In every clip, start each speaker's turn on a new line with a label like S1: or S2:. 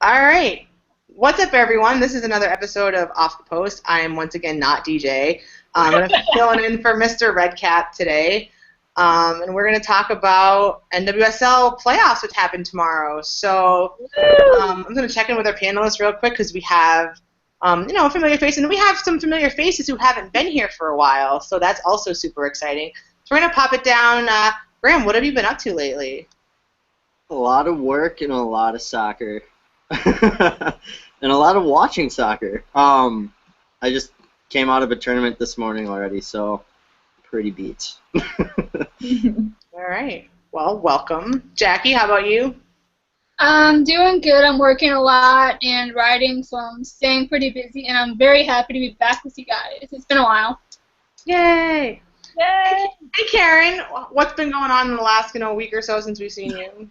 S1: All right. What's up, everyone? This is another episode of Off the Post. I am once again not DJ. I'm going to be filling in for Mr. Redcap today, and we're going to talk about NWSL playoffs, which happen tomorrow. So I'm going to check in with our panelists real quick because we have, familiar faces, and we have some familiar faces who haven't been here for a while. So that's also super exciting. So we're going to pop it down. Graham, what have you been up to lately?
S2: A lot of work and a lot of soccer. And a lot of watching soccer. I just came out of a tournament this morning already, so pretty beat.
S1: All right. Well, welcome. Jackie, how about you?
S3: I'm doing good. I'm working a lot and writing, so I'm staying pretty busy, and I'm very happy to be back with you guys. It's been a while.
S1: Yay!
S3: Yay!
S1: Hey, Karen, what's been going on in the last week or so since we've seen you?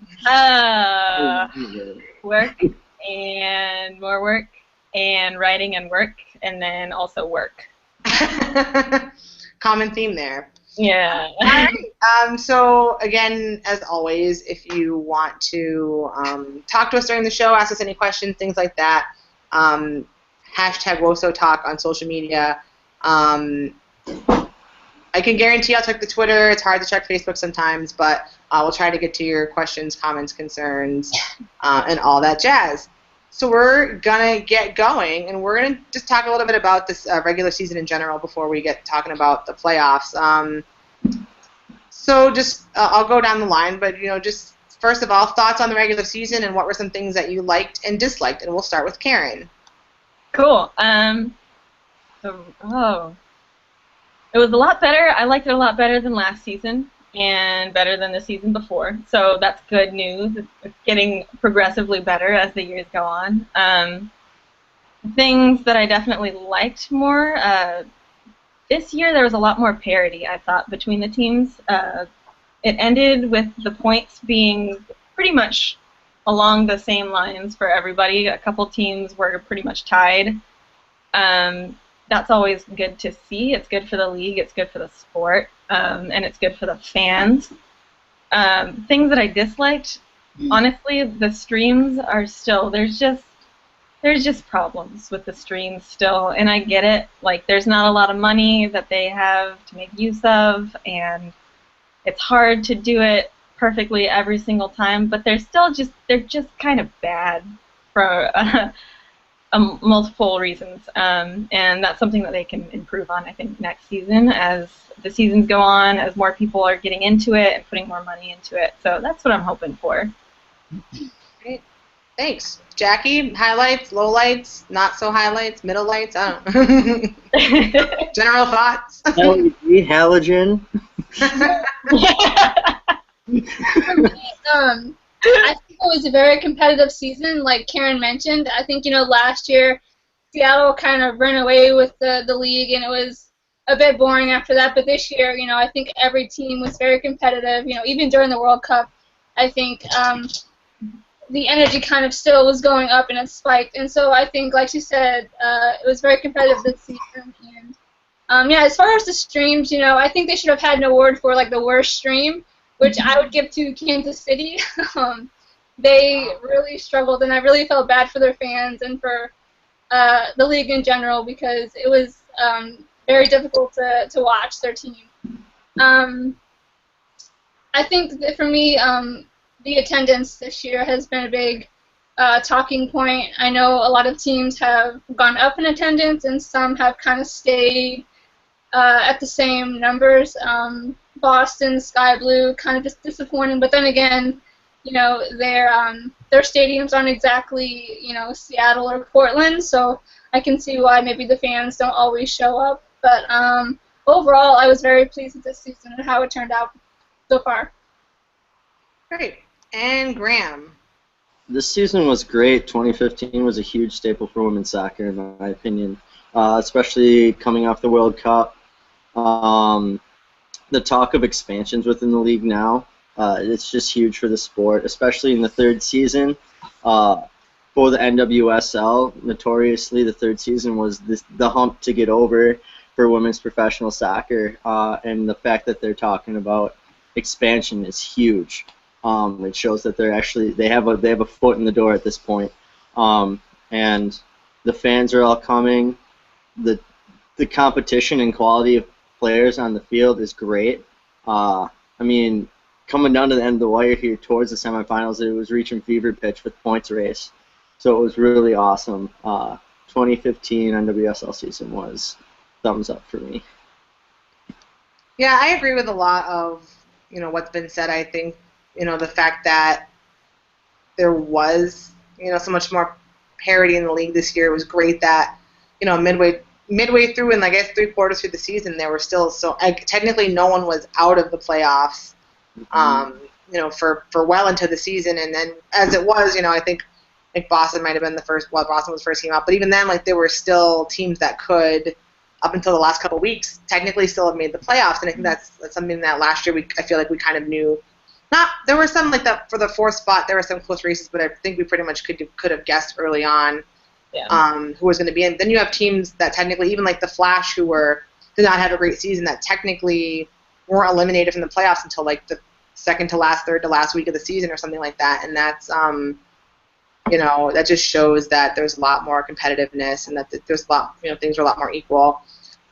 S4: Work and more work and writing and work and then also work.
S1: Common theme there.
S4: Yeah.
S1: All right. So again, as always, if you want to talk to us during the show, ask us any questions, things like that. # WosoTalk on social media. I can guarantee I'll check the Twitter. It's hard to check Facebook sometimes, but we'll try to get to your questions, comments, concerns, and all that jazz. So we're going to get going, and we're going to just talk a little bit about this regular season in general before we get talking about the playoffs. So just I'll go down the line, but just first of all, thoughts on the regular season and what were some things that you liked and disliked, and we'll start with Karen.
S4: Cool. It was a lot better. I liked it a lot better than last season and better than the season before. So that's good news. It's getting progressively better as the years go on. Things that I definitely liked more, this year there was a lot more parity, I thought, between the teams. It ended with the points being pretty much along the same lines for everybody. A couple teams were pretty much tied. That's always good to see. It's good for the league, it's good for the sport, and it's good for the fans. Things that I disliked, honestly, the streams are still, there's just problems with the streams still, and I get it. Like, there's not a lot of money that they have to make use of, and it's hard to do it perfectly every single time, but they're just kind of bad for multiple reasons, and that's something that they can improve on, I think, next season as the seasons go on, as more people are getting into it and putting more money into it. So that's what I'm hoping for.
S1: Great. Thanks. Jackie, highlights, lowlights, not so highlights, middle lights, I don't know. General thoughts?
S2: LED, halogen.
S3: For me, I think it was a very competitive season, like Karen mentioned. I think, last year Seattle kind of ran away with the league, and it was a bit boring after that. But this year, I think every team was very competitive. Even during the World Cup, I think the energy kind of still was going up, and it spiked. And so I think, like you said, it was very competitive this season. And as far as the streams, I think they should have had an award for the worst stream, which I would give to Kansas City. They really struggled, and I really felt bad for their fans and for the league in general because it was very difficult to watch their team. I think that for me, the attendance this year has been a big talking point. I know a lot of teams have gone up in attendance, and some have kind of stayed at the same numbers. Boston, Sky Blue, kind of just disappointing. But then again, their stadiums aren't exactly, Seattle or Portland, so I can see why maybe the fans don't always show up. But overall, I was very pleased with this season and how it turned out so far.
S1: Great. And Graham?
S2: This season was great. 2015 was a huge staple for women's soccer, in my opinion, especially coming off the World Cup. The talk of expansions within the league now, it's just huge for the sport, especially in the third season. For the NWSL, notoriously, the third season was the hump to get over for women's professional soccer, and the fact that they're talking about expansion is huge. It shows that they have a foot in the door at this point. and the fans are all coming. The competition and quality of players on the field is great. I mean, coming down to the end of the wire here towards the semifinals, it was reaching fever pitch with points race. So it was really awesome. 2015 NWSL season was thumbs up for me.
S1: Yeah, I agree with a lot of, what's been said. I think, the fact that there was, so much more parity in the league this year was great. That, midway through and I guess 3/4 through the season, there were still technically no one was out of the playoffs, for well into the season. And then as it was, I think Boston might have been the first. Well, Boston was the first team out, but even then, there were still teams that could, up until the last couple of weeks, technically still have made the playoffs. And I think that's something that last year I feel like we kind of knew. There were some that for the fourth spot, there were some close races, but I think we pretty much could have guessed early on. Yeah. Who was going to be in. Then you have teams that technically, even like the Flash, who did not have a great season, that technically weren't eliminated from the playoffs until the second to last, third to last week of the season or something like that. And that's, that just shows that there's a lot more competitiveness and that there's a lot, things are a lot more equal.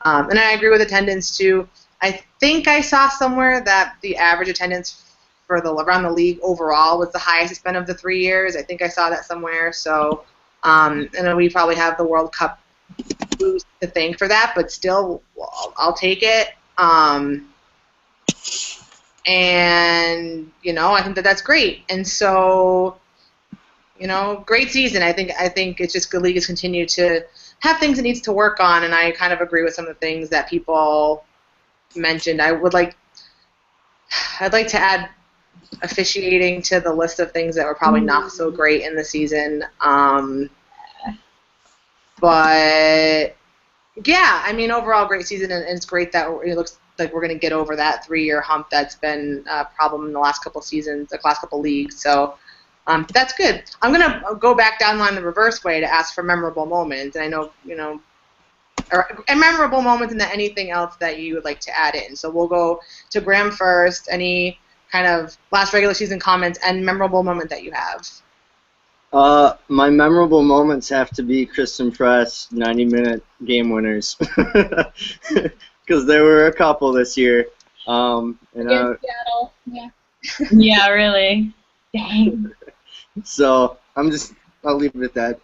S1: And I agree with attendance too. I think I saw somewhere that the average attendance for around the league overall was the highest it's been of the 3 years. I think I saw that somewhere. So. And we probably have the World Cup boost to thank for that, but still, I'll take it. And I think that's great. And so, great season. I think it's just good league has continued to have things it needs to work on, and I kind of agree with some of the things that people mentioned. I'd like to add officiating to the list of things that were probably not so great in the season. But yeah, I mean, overall great season, and it's great that it looks like we're going to get over that 3-year hump that's been a problem in the last couple seasons, the last couple leagues. So that's good. I'm going to go back down the line the reverse way to ask for memorable moments, and I know, and memorable moments, and then anything else that you would like to add in. So we'll go to Graham first. Any kind of last regular season comments and memorable moment that you have?
S2: My memorable moments have to be Kristen Press 90-minute game winners, because there were a couple this year.
S3: Against Seattle, yeah.
S4: Yeah, really. Dang.
S2: So I'll leave it at that.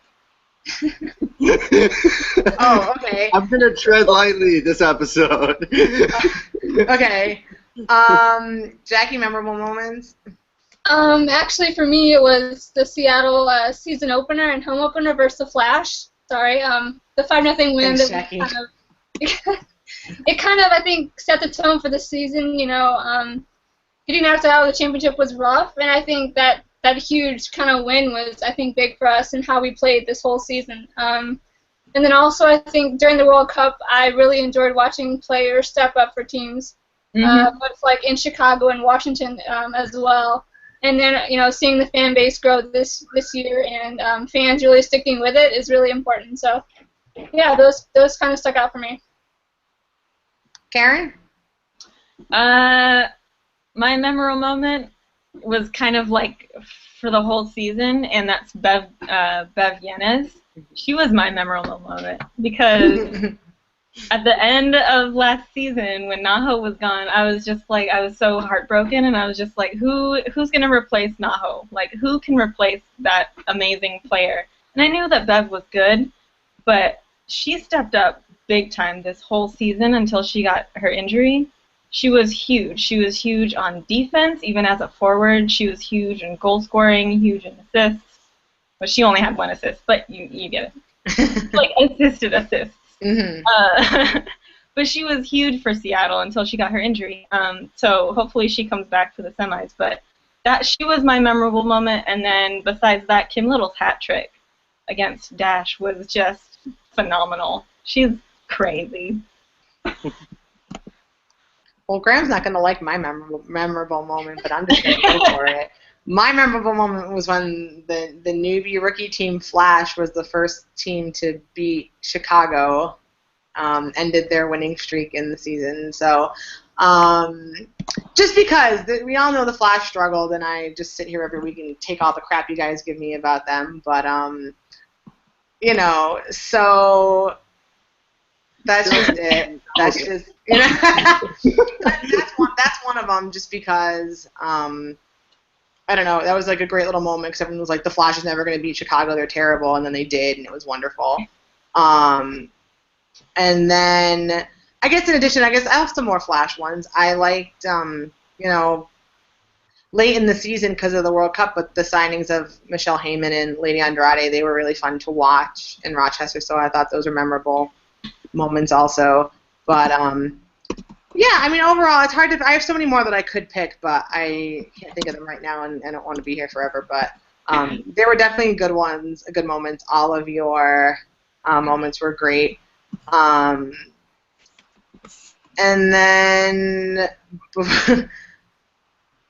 S1: Oh, okay.
S2: I'm gonna tread lightly this episode.
S1: Okay. Jackie, memorable moments?
S3: Actually, for me, it was the Seattle season opener and home opener versus the Flash. Sorry, the 5-0 win.
S1: Thanks, Jackie.
S3: It kind of, I think, set the tone for the season. Getting knocked out of the championship was rough, and I think that huge kind of win was, I think, big for us and how we played this whole season. And then also, I think during the World Cup, I really enjoyed watching players step up for teams. Both like in Chicago and Washington as well. And then, seeing the fan base grow this year and fans really sticking with it is really important. So, yeah, those kind of stuck out for me.
S1: Karen?
S4: My memorable moment was kind of for the whole season, and that's Bev Yanez. She was my memorable moment because at the end of last season, when Naho was gone, I was just I was so heartbroken, and I was just who's going to replace Naho? Who can replace that amazing player? And I knew that Bev was good, but she stepped up big time this whole season until she got her injury. She was huge. She was huge on defense, even as a forward. She was huge in goal scoring, huge in assists. But she only had 1 assist, but you get it. Assisted assists.
S1: Mm-hmm.
S4: But she was huge for Seattle until she got her injury. So hopefully she comes back for the semis. But she was my memorable moment. And then besides that, Kim Little's hat trick against Dash was just phenomenal. She's crazy.
S1: Well, Graham's not going to like my memorable moment, but I'm just going to go for it. My memorable moment was when the newbie rookie team Flash was the first team to beat Chicago, ended their winning streak in the season. So Just because we all know the Flash struggled, and I just sit here every week and take all the crap you guys give me about them. But so that's just it. That's just that's one of them. Just because I don't know. That was like a great little moment because everyone was like, the Flash is never going to beat Chicago. They're terrible, and then they did, and it was wonderful. And then I guess in addition, I have some more Flash ones. I liked, late in the season because of the World Cup, but the signings of Michelle Heyman and Lady Andrade, they were really fun to watch in Rochester, so I thought those were memorable moments also. But, yeah, I mean, overall, it's hard to – I have so many more that I could pick, but I can't think of them right now, and I don't want to be here forever. But there were definitely good ones, good moments. All of your moments were great. And then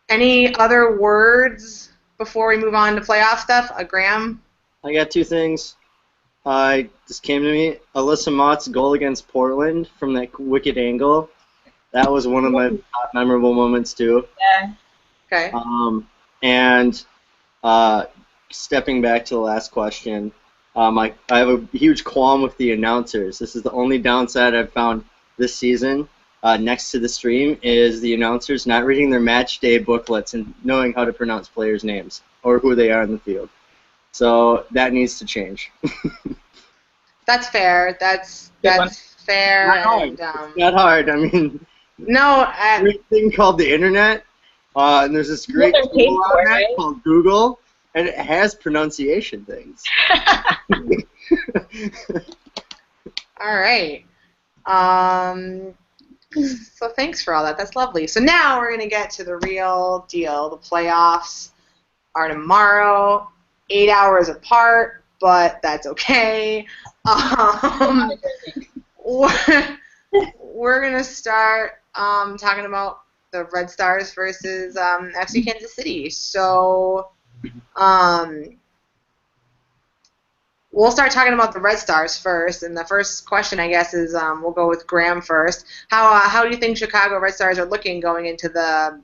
S1: any other words before we move on to playoff stuff? Graham?
S2: I got two things. Just came to me. Alyssa Mott's goal against Portland from that wicked angle. That was one of my top memorable moments too.
S3: Yeah.
S1: Okay.
S2: And stepping back to the last question, I have a huge qualm with the announcers. This is the only downside I've found this season. Next to the stream is the announcers not reading their match day booklets and knowing how to pronounce players' names or who they are in the field. So that needs to change.
S1: That's fair. That's fair.
S2: Not hard.
S1: And,
S2: it's not hard. I mean,
S1: no.
S2: Great thing called the internet, and there's this great tool on that called Google, and it has pronunciation things.
S1: All right. So thanks for all that. That's lovely. So now we're going to get to the real deal. The playoffs are tomorrow, 8 hours apart, but that's okay. We're going to start talking about the Red Stars versus FC Kansas City. So we'll start talking about the Red Stars first, and the first question, I guess, is we'll go with Graham first. How do you think Chicago Red Stars are looking going into the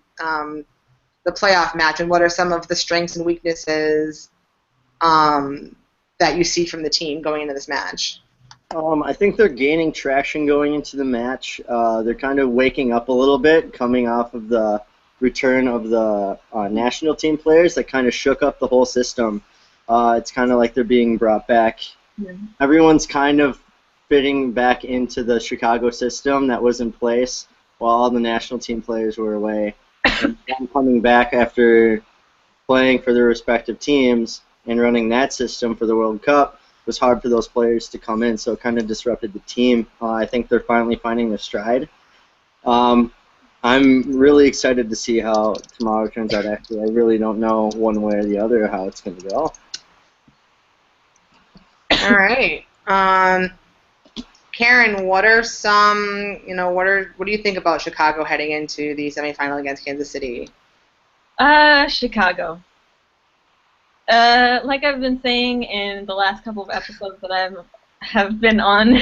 S1: playoff match, and what are some of the strengths and weaknesses that you see from the team going into this match?
S2: I think they're gaining traction going into the match. They're kind of waking up a little bit, coming off of the return of the national team players that kind of shook up the whole system. It's kind of like they're being brought back. Yeah. Everyone's kind of fitting back into the Chicago system that was in place while all the national team players were away. And them coming back after playing for their respective teams and running that system for the World Cup was hard for those players to come in, so it kind of disrupted the team. I think they're finally finding their stride. I'm really excited to see how tomorrow turns out. Actually, I really don't know one way or the other how it's going to go.
S1: All right. Karen, what are some, what do you think about Chicago heading into the semifinal against Kansas City?
S4: Chicago. Like I've been saying in the last couple of episodes that I have been on,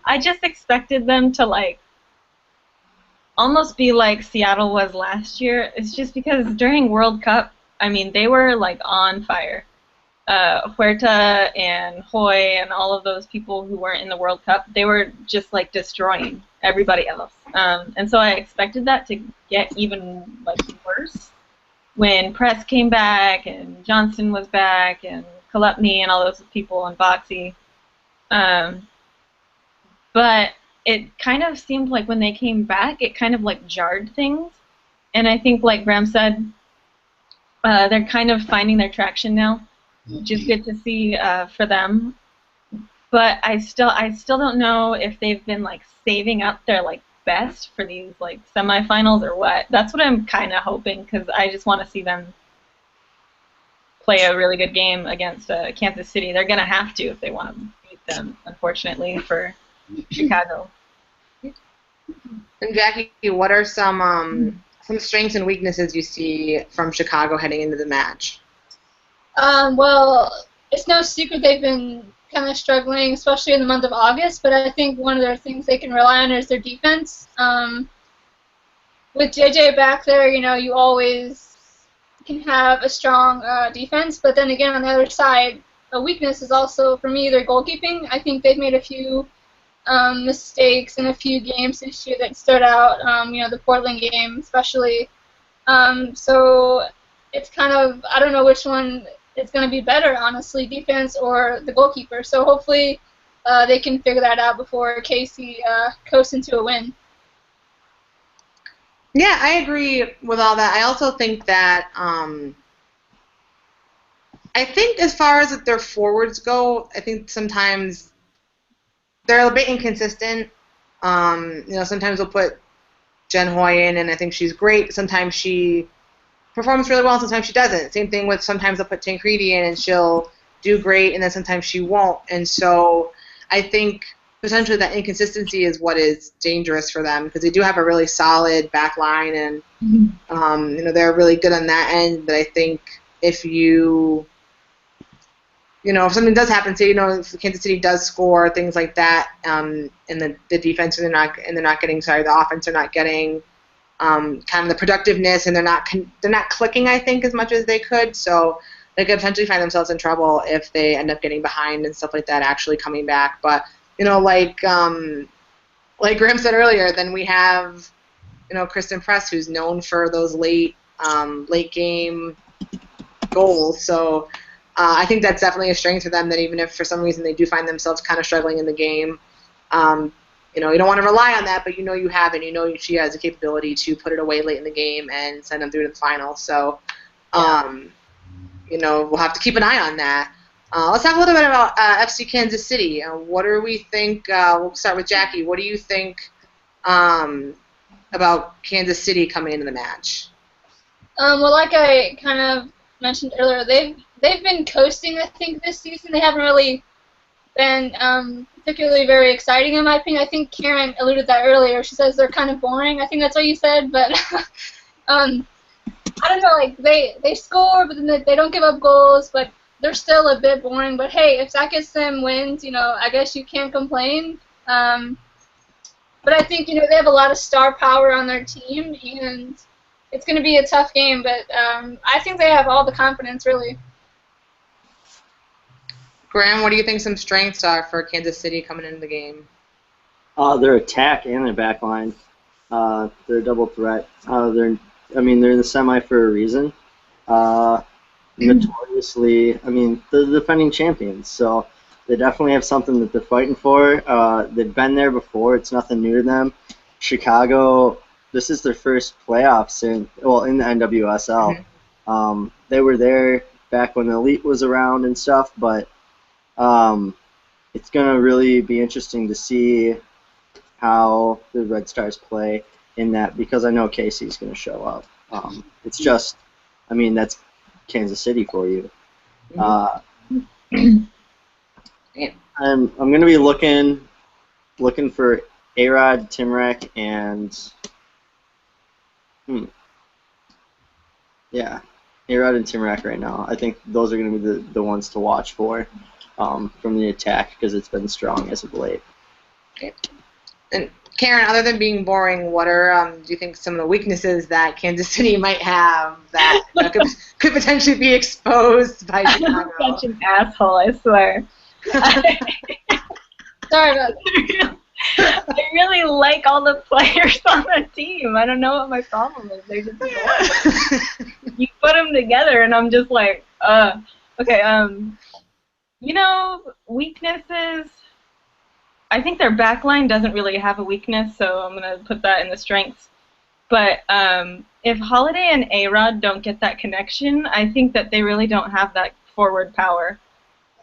S4: I just expected them to almost be like Seattle was last year. It's just because during World Cup, I mean, they were on fire. Huerta and Hoy and all of those people who weren't in the World Cup, they were just destroying everybody else. And so I expected that to get even worse when Press came back and Johnston was back and Kolupny and all those people and Boxy. But it kind of seemed like when they came back, it kind of jarred things. And I think, like Graham said, they're kind of finding their traction now, which is good to see for them. But I still don't know if they've been saving up their best for these semifinals or what. That's what I'm kind of hoping, because I just want to see them play a really good game against Kansas City. They're gonna have to if they want to beat them, unfortunately, for Chicago.
S1: And Jackie, what are some strengths and weaknesses you see from Chicago heading into the match?
S3: Well, it's no secret they've been kind of struggling, especially in the month of August. But I think one of their things they can rely on is their defense. With JJ back there, you always can have a strong defense. But then again, on the other side, a weakness is also, for me, their goalkeeping. I think they've made a few mistakes in a few games this year that stood out. The Portland game especially. So it's kind of, I don't know which one is going to be better, honestly, defense or the goalkeeper. So hopefully they can figure that out before Casey coasts into a win.
S1: Yeah, I agree with all that. I also think that I think as far as their forwards go, I think sometimes they're a bit inconsistent. Sometimes they'll put Jen Hoy in, and I think she's great. Sometimes she performs really well, sometimes she doesn't. Same thing with sometimes they'll put Tancredi in, and she'll do great, and then sometimes she won't. And so I think potentially that inconsistency is what is dangerous for them, because they do have a really solid back line, and they're really good on that end. But I think if if something does happen, say if Kansas City does score, things like that, and the defense they're not getting, the offense are not getting kind of the productiveness, and they're not clicking, I think, as much as they could. So they could potentially find themselves in trouble if they end up getting behind and stuff like that, actually coming back. But like Graham said earlier, then we have Kristen Press, who's known for those late game goals. So I think that's definitely a strength for them, that even if for some reason they do find themselves kind of struggling in the game, you don't want to rely on that, but you have it. She has the capability to put it away late in the game and send them through to the final. So, we'll have to keep an eye on that. Let's talk a little bit about FC Kansas City. What do we think? We'll start with Jackie. What do you think about Kansas City coming into the match?
S3: Well, like I kind of mentioned earlier, they've been coasting, I think, this season. They haven't really been particularly very exciting, in my opinion. I think Karen alluded to that earlier. She says they're kind of boring. I think that's what you said, but I don't know. Like they score, but then they don't give up goals, but they're still a bit boring. But hey, if that gets them wins, I guess you can't complain. But I think they have a lot of star power on their team, and it's going to be a tough game. But I think they have all the confidence, really.
S1: Graham, what do you think some strengths are for Kansas City coming into the game?
S2: Their attack and their back line. They're a double threat. They're in the semi for a reason. Notoriously, they're the defending champions, so they definitely have something that they're fighting for. They've been there before. It's nothing new to them. Chicago, this is their first playoffs in the NWSL.
S1: Mm-hmm.
S2: They were there back when the Elite was around and stuff, but it's going to really be interesting to see how the Red Stars play in that, because I know Casey's going to show up. It's just, that's Kansas City for you. I'm going to be looking for A-Rod, Timrek, and A-Rod and Timrek right now. I think those are going to be the ones to watch for from the attack, because it's been strong as of late.
S1: Okay. And Karen, other than being boring, what are do you think some of the weaknesses that Kansas City might have that could potentially be exposed by Chicago?
S4: I'm such an asshole, I swear.
S3: Sorry about that.
S4: I really like all the players on the team. I don't know what my problem is. They're just boring. You put them together, and I'm just like, okay. Weaknesses. I think their backline doesn't really have a weakness, so I'm going to put that in the strengths. But if Holiday and A-Rod don't get that connection, I think that they really don't have that forward power.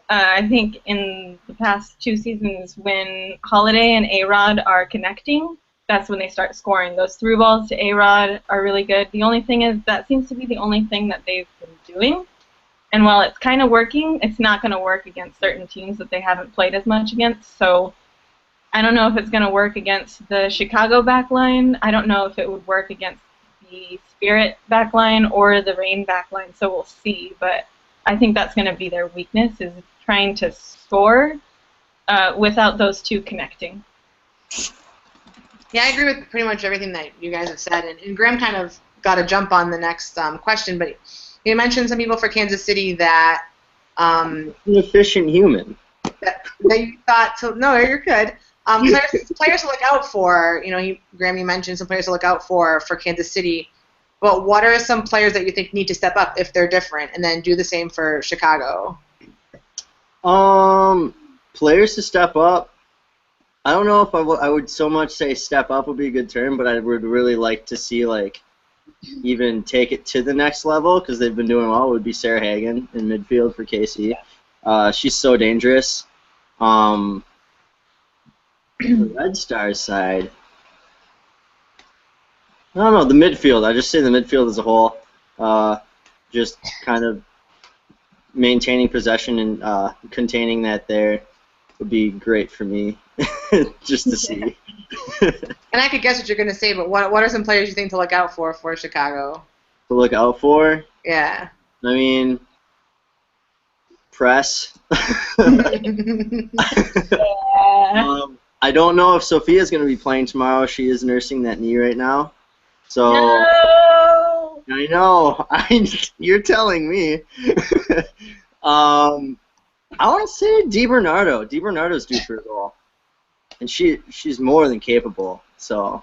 S4: I think in the past 2 seasons, when Holiday and A-Rod are connecting, that's when they start scoring. Those through balls to A-Rod are really good. The only thing is that seems to be the only thing that they've been doing. And while it's kind of working, it's not going to work against certain teams that they haven't played as much against. So I don't know if it's going to work against the Chicago backline. I don't know if it would work against the Spirit backline or the Reign backline. So we'll see. But I think that's going to be their weakness, is trying to score without those two connecting.
S1: Yeah, I agree with pretty much everything that you guys have said, and Graham kind of got a jump on the next question, but you mentioned some people for Kansas City that
S2: an efficient human.
S1: That you thought no, you're good. Players to look out for. Graham, you mentioned some players to look out for Kansas City. But what are some players that you think need to step up if they're different, and then do the same for Chicago?
S2: Players to step up. I don't know if I would so much say step up would be a good term, but I would really like to see even take it to the next level, because they've been doing well. Would be Sarah Hagen in midfield for KC. She's so dangerous. The Red Stars side, I don't know, the midfield. I just say the midfield as a whole. Just kind of maintaining possession and containing that there would be great for me just to see.
S1: And I could guess what you're going to say, but what are some players you think to look out for Chicago?
S2: To look out for?
S1: Yeah.
S2: I mean, press. I don't know if Sophia's going to be playing tomorrow. She is nursing that knee right now. So
S4: No!
S2: I know. You're telling me. I want to say DiBernardo. DiBernardo's due for a goal, and she's more than capable. So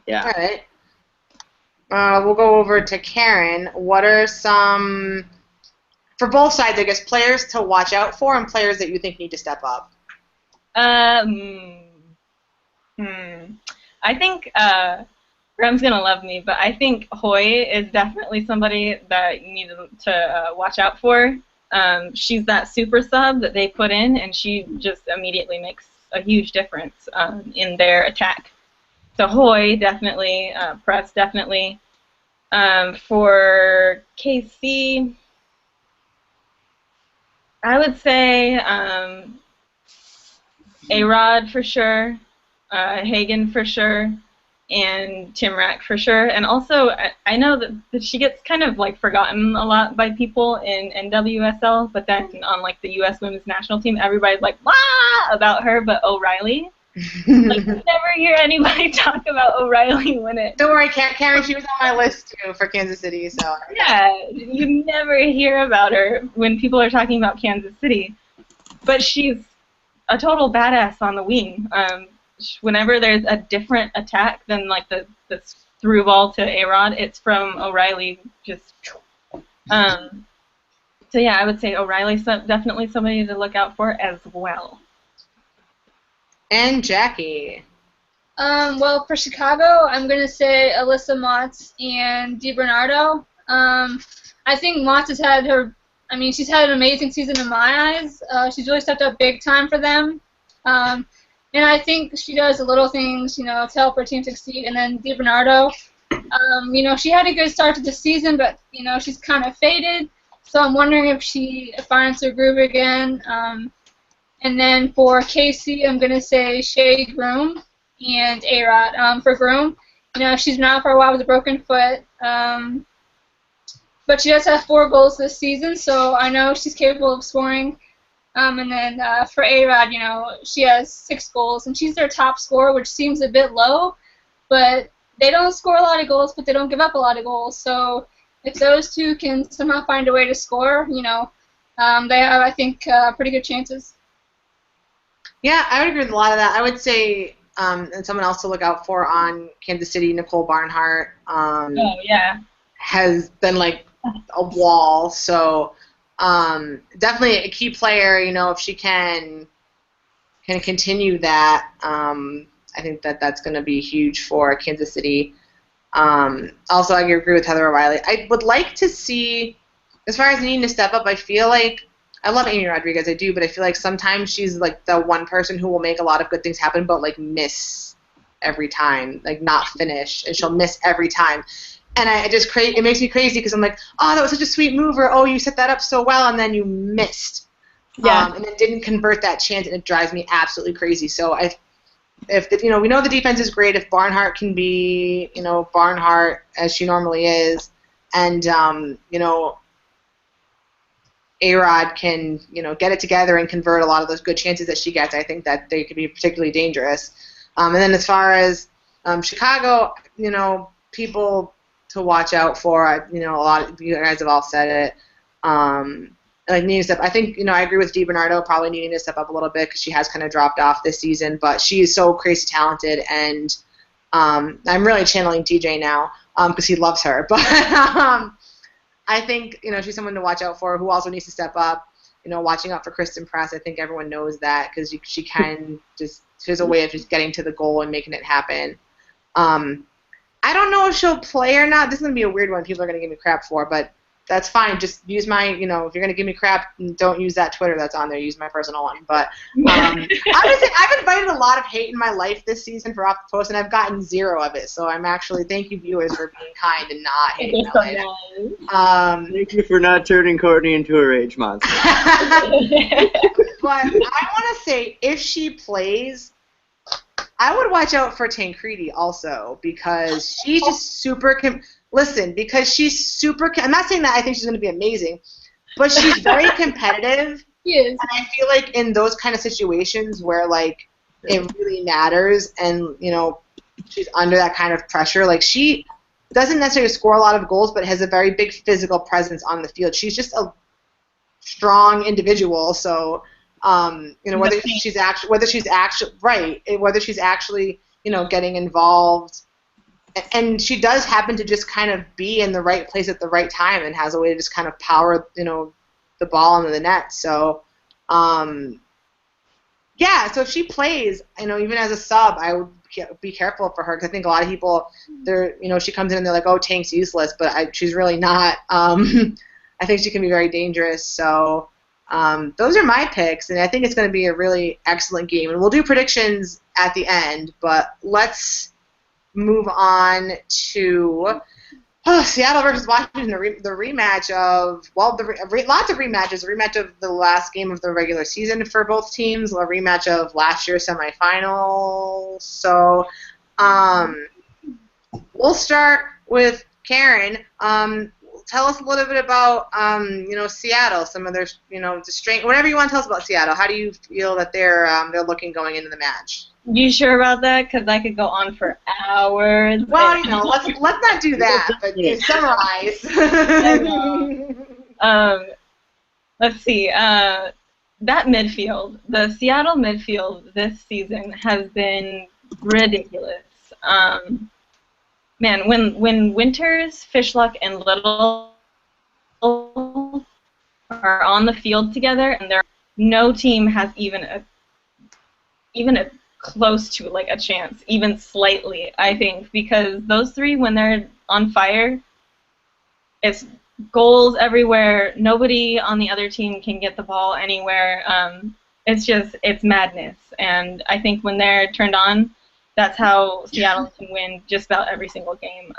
S2: yeah.
S1: All right. We'll go over to Karen. What are some, for both sides, I guess, players to watch out for and players that you think need to step up?
S4: I think Graham's gonna love me, but I think Hoy is definitely somebody that you need to watch out for. She's that super sub that they put in, and she just immediately makes a huge difference in their attack. So Hoy, definitely. Press, definitely. For KC, I would say A-Rod for sure, Hagen for sure, and Timrak for sure. And also, I know that she gets kind of forgotten a lot by people in NWSL, but then on the U.S. Women's National Team, everybody's wah about her. But O'Reilly, you never hear anybody talk about O'Reilly when it.
S1: Don't worry, Karen. She was on my list too for Kansas City. So
S4: yeah, you never hear about her when people are talking about Kansas City, but she's a total badass on the wing. Whenever there's a different attack than the through ball to A-Rod, it's from O'Reilly. Just so yeah, I would say O'Reilly's definitely somebody to look out for as well.
S1: And Jackie.
S3: Well, for Chicago, I'm gonna say Alyssa Motts and DiBernardo. I think Motts has had she's had an amazing season in my eyes. She's really stepped up big time for them. And I think she does the little things, to help her team succeed. And then DiBernardo, she had a good start to the season, but, she's kind of faded. So I'm wondering if she finds her groove again. And then for KC, I'm going to say Shea Groom and A-Rod. For Groom, she's been out for a while with a broken foot. But she does have 4 goals this season, so I know she's capable of scoring. And then for A-Rod, she has 6 goals, and she's their top scorer, which seems a bit low. But they don't score a lot of goals, but they don't give up a lot of goals. So if those two can somehow find a way to score, they have, I think, pretty good chances.
S1: Yeah, I would agree with a lot of that. I would say, and someone else to look out for on Kansas City, Nicole Barnhart.
S4: Oh, yeah.
S1: Has been a wall, so definitely a key player. If she can continue that, I think that's going to be huge for Kansas City. Also, I agree with Heather O'Reilly. I would like to see, as far as needing to step up, I feel like I love Amy Rodriguez, I do, but I feel like sometimes she's the one person who will make a lot of good things happen, but miss every time, not finish, and she'll miss every time. And it makes me crazy because I'm oh, that was such a sweet move, or oh, you set that up so well, and then you missed.
S4: Yeah.
S1: And then didn't convert that chance, and it drives me absolutely crazy. So we know the defense is great. If Barnhart can be, Barnhart as she normally is, and A-Rod can, get it together and convert a lot of those good chances that she gets, I think that they could be particularly dangerous. And then as far as Chicago, people to watch out for, a lot of you guys have all said it. Like needing to step, I think, I agree with DiBernardo probably needing to step up a little bit because she has kind of dropped off this season, but she is so crazy talented, and I'm really channeling DJ now because he loves her. But I think, she's someone to watch out for who also needs to step up. Watching out for Kristen Press, I think everyone knows that because she can just, she has a way of just getting to the goal and making it happen. I don't know if she'll play or not. This is going to be a weird one people are going to give me crap for, but that's fine. Just use my, if you're going to give me crap, don't use that Twitter that's on there. Use my personal one. But honestly, I've invited a lot of hate in my life this season for Off the Post, and I've gotten zero of it. So I'm actually, thank you viewers for being kind and not hating my life.
S2: Thank you for not turning Courtney into a rage monster.
S1: But I want to say, if she plays, I would watch out for Tancredi also because she's just super. Because she's super. I'm not saying that I think she's going to be amazing, but she's very competitive.
S3: Yes.
S1: And I feel like in those kind of situations where like it really matters, and she's under that kind of pressure, like she doesn't necessarily score a lot of goals, but has a very big physical presence on the field. She's just a strong individual. So whether she's actually getting involved. And she does happen to just kind of be in the right place at the right time and has a way to just kind of power, the ball into the net. So, so if she plays, even as a sub, I would be careful for her because I think a lot of people, she comes in and they're like, oh, Tank's useless, but she's really not. I think she can be very dangerous. So those are my picks, and I think it's going to be a really excellent game. And we'll do predictions at the end, but let's move on to Seattle versus Washington, the rematch of, lots of rematches, a rematch of the last game of the regular season for both teams, a rematch of last year's semifinal. So we'll start with Karen. Tell us a little bit about, Seattle, some of their, the strength, whatever you want to tell us about Seattle. How do you feel that they're looking going into the match?
S4: You sure about that? Because I could go on for hours.
S1: Well, let's not do that, but summarize.
S4: Let's see. That midfield, the Seattle midfield this season has been ridiculous. Man, when Winters, Fishluck, and Little are on the field together, and no team has even a close to like a chance, even slightly, I think, because those three, when they're on fire, it's goals everywhere. Nobody on the other team can get the ball anywhere. It's madness, and I think when they're turned on, that's how Seattle can win just about every single game.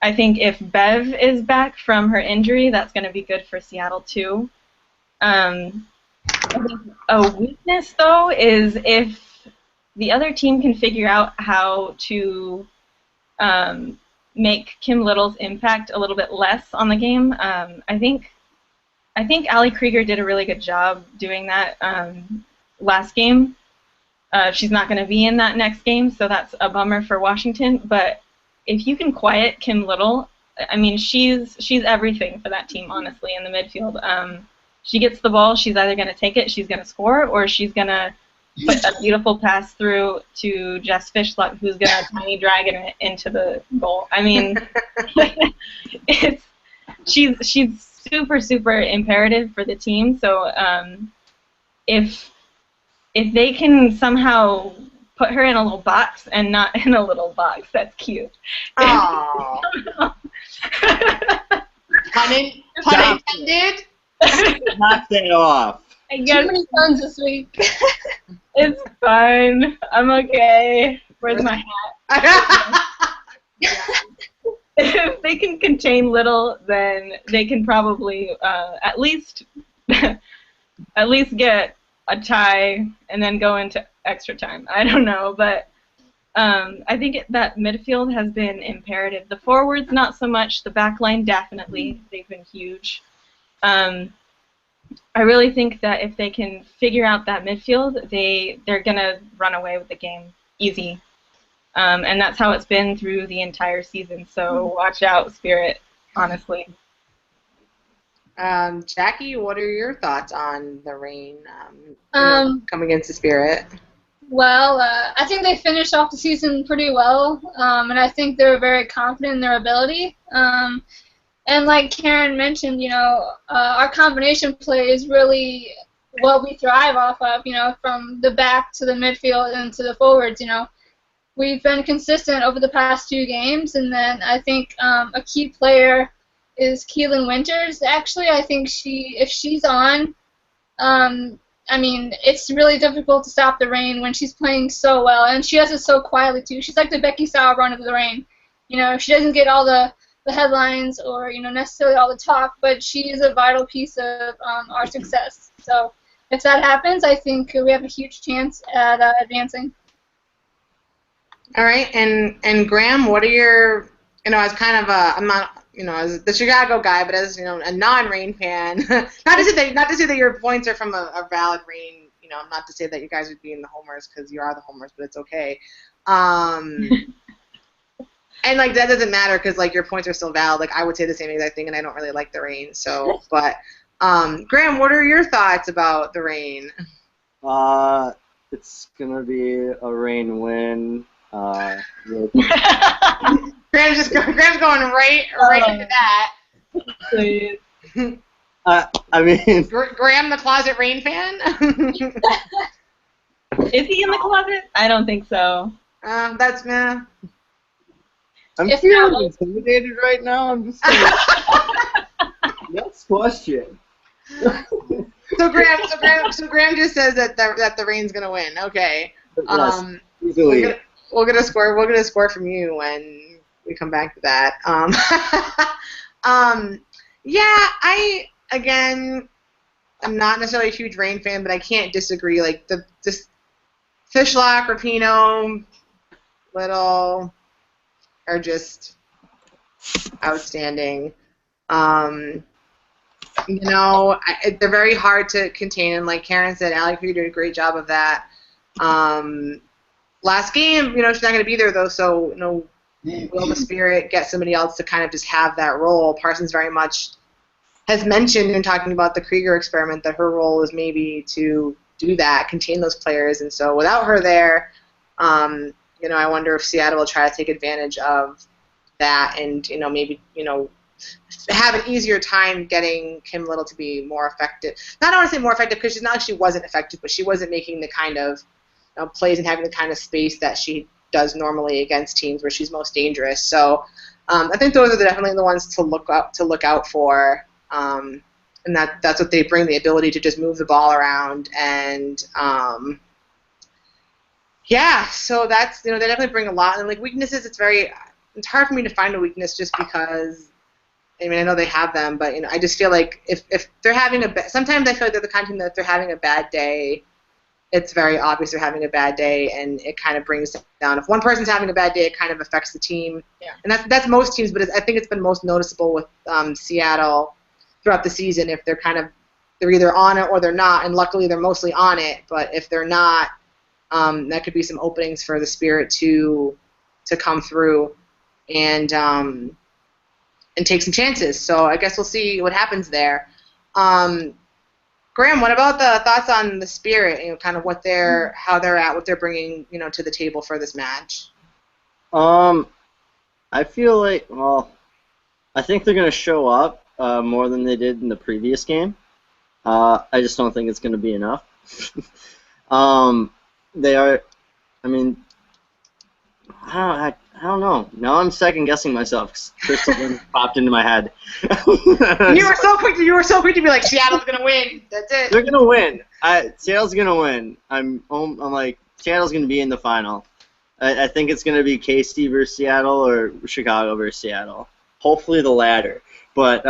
S4: I think if Bev is back from her injury, that's going to be good for Seattle too. I think a weakness, though, is if the other team can figure out how to make Kim Little's impact a little bit less on the game. I think Allie Krieger did a really good job doing that last game. She's not going to be in that next game, so that's a bummer for Washington. But if you can quiet Kim Little, I mean, she's everything for that team, honestly, in the midfield. She gets the ball, she's either going to take it, she's going to score, or she's going to put a beautiful pass through to Jess Fishluck, who's going to tiny dragon it into the goal. I mean, she's super, super imperative for the team. So if they can somehow put her in a little box and not in a little box, that's cute.
S1: Aww. Pun intended?
S2: Knock that off.
S3: I guess too many puns this week.
S4: It's fine. I'm okay. Where's my hat? If they can contain Little, then they can probably at least get a tie and then go into extra time. I don't know, but I think that midfield has been imperative. The forwards, not so much. The back line, definitely. They've been huge. I really think that if they can figure out that midfield, they're gonna run away with the game easy. And that's how it's been through the entire season. So watch out, Spirit. Honestly.
S1: Jackie, what are your thoughts on the Reign coming against the Spirit?
S3: Well, I think they finished off the season pretty well, and I think they're very confident in their ability. And like Karen mentioned, our combination play is really what we thrive off of, from the back to the midfield and to the forwards, We've been consistent over the past 2 games, and then I think a key player is Keelan Winters. Actually, I think if she's on, it's really difficult to stop the Reign when she's playing so well, and she does it so quietly too. She's like the Becky Sauerbrunn of the Reign. She doesn't get all the headlines or necessarily all the talk, but she is a vital piece of our success. So if that happens, I think we have a huge chance at advancing.
S1: All right, and Graham, what are your, as kind of I'm not, as the Chicago guy, but as a non-Reign fan, not to say that your points are from a valid Reign, not to say that you guys would be in the homers because you are the homers, but it's okay. And like that doesn't matter because like your points are still valid. Like I would say the same exact thing, and I don't really like the Reign. So, but Graham, what are your thoughts about the Reign?
S2: It's gonna be a Reign win.
S1: Graham's going right into that.
S4: Please.
S2: I mean,
S1: Graham, the closet Reign fan.
S4: Is he in the closet? I don't think so.
S1: That's meh.
S2: I'm feeling intimidated right now. I'm just next question.
S1: So Graham just says that the Reign's gonna win. Okay.
S2: Easily.
S1: We'll get a score from you when we come back to that. I'm not necessarily a huge Reign fan, but I can't disagree. Like this Fishlock, Rapinoe, Little are just outstanding. They're very hard to contain, and like Karen said, Allie Creed did a great job of that. Last game, she's not going to be there though, so will the Spirit get somebody else to kind of just have that role? Parsons very much has mentioned in talking about the Krieger experiment that her role is maybe to do that, contain those players, and so without her there, I wonder if Seattle will try to take advantage of that and maybe have an easier time getting Kim Little to be more effective. Not I want to say more effective because she wasn't effective, but she wasn't making the kind of plays and having the kind of space that she does normally against teams where she's most dangerous. So I think those are definitely the ones to look out for, and that's what they bring, the ability to just move the ball around and so that's they definitely bring a lot. And like weaknesses, it's hard for me to find a weakness just because I know they have them, but I just feel like if they're having sometimes I feel like they're the kind of team that if they're having a bad day, it's very obvious they're having a bad day, and it kind of brings them down. If one person's having a bad day, it kind of affects the team. Yeah. And that's most teams, but I think it's been most noticeable with Seattle throughout the season. If they're either on it or they're not, and luckily they're mostly on it. But if they're not, that could be some openings for the Spirit to come through and take some chances. So I guess we'll see what happens there. Graham, what about the thoughts on the Spirit? Kind of how they're at, what they're bringing, to the table for this match.
S2: I feel like, I think they're going to show up more than they did in the previous game. I just don't think it's going to be enough. They are, I don't know. Now I'm second guessing myself because Crystal popped into my head.
S1: You were so quick to be like, Seattle's gonna win. That's it.
S2: They're gonna win. Seattle's gonna win. I'm like, Seattle's gonna be in the final. I think it's gonna be KC versus Seattle or Chicago versus Seattle. Hopefully the latter. But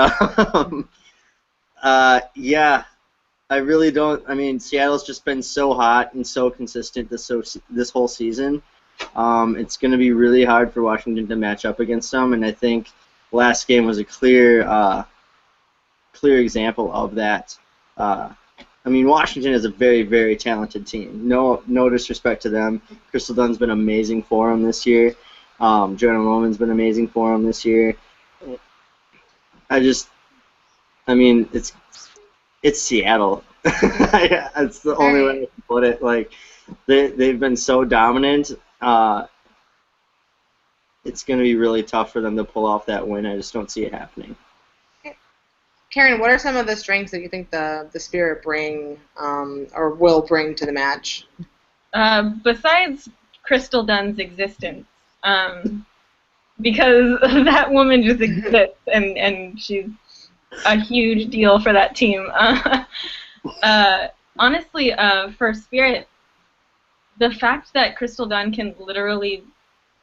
S2: I really don't. Seattle's just been so hot and so consistent this whole season. It's going to be really hard for Washington to match up against them, and I think last game was a clear example of that. I mean, Washington is a very, very talented team. No disrespect to them. Crystal Dunn's been amazing for them this year. Joanna Loman's been amazing for them this year. I mean, it's Seattle. That's the only way I can put it. Like, they've been so dominant. It's going to be really tough for them to pull off that win. I just don't see it happening.
S1: Karen, what are some of the strengths that you think the Spirit bring or will bring to the match?
S4: Besides Crystal Dunn's existence, because that woman just exists, and she's a huge deal for that team. Honestly, for Spirit, the fact that Crystal Dunn can literally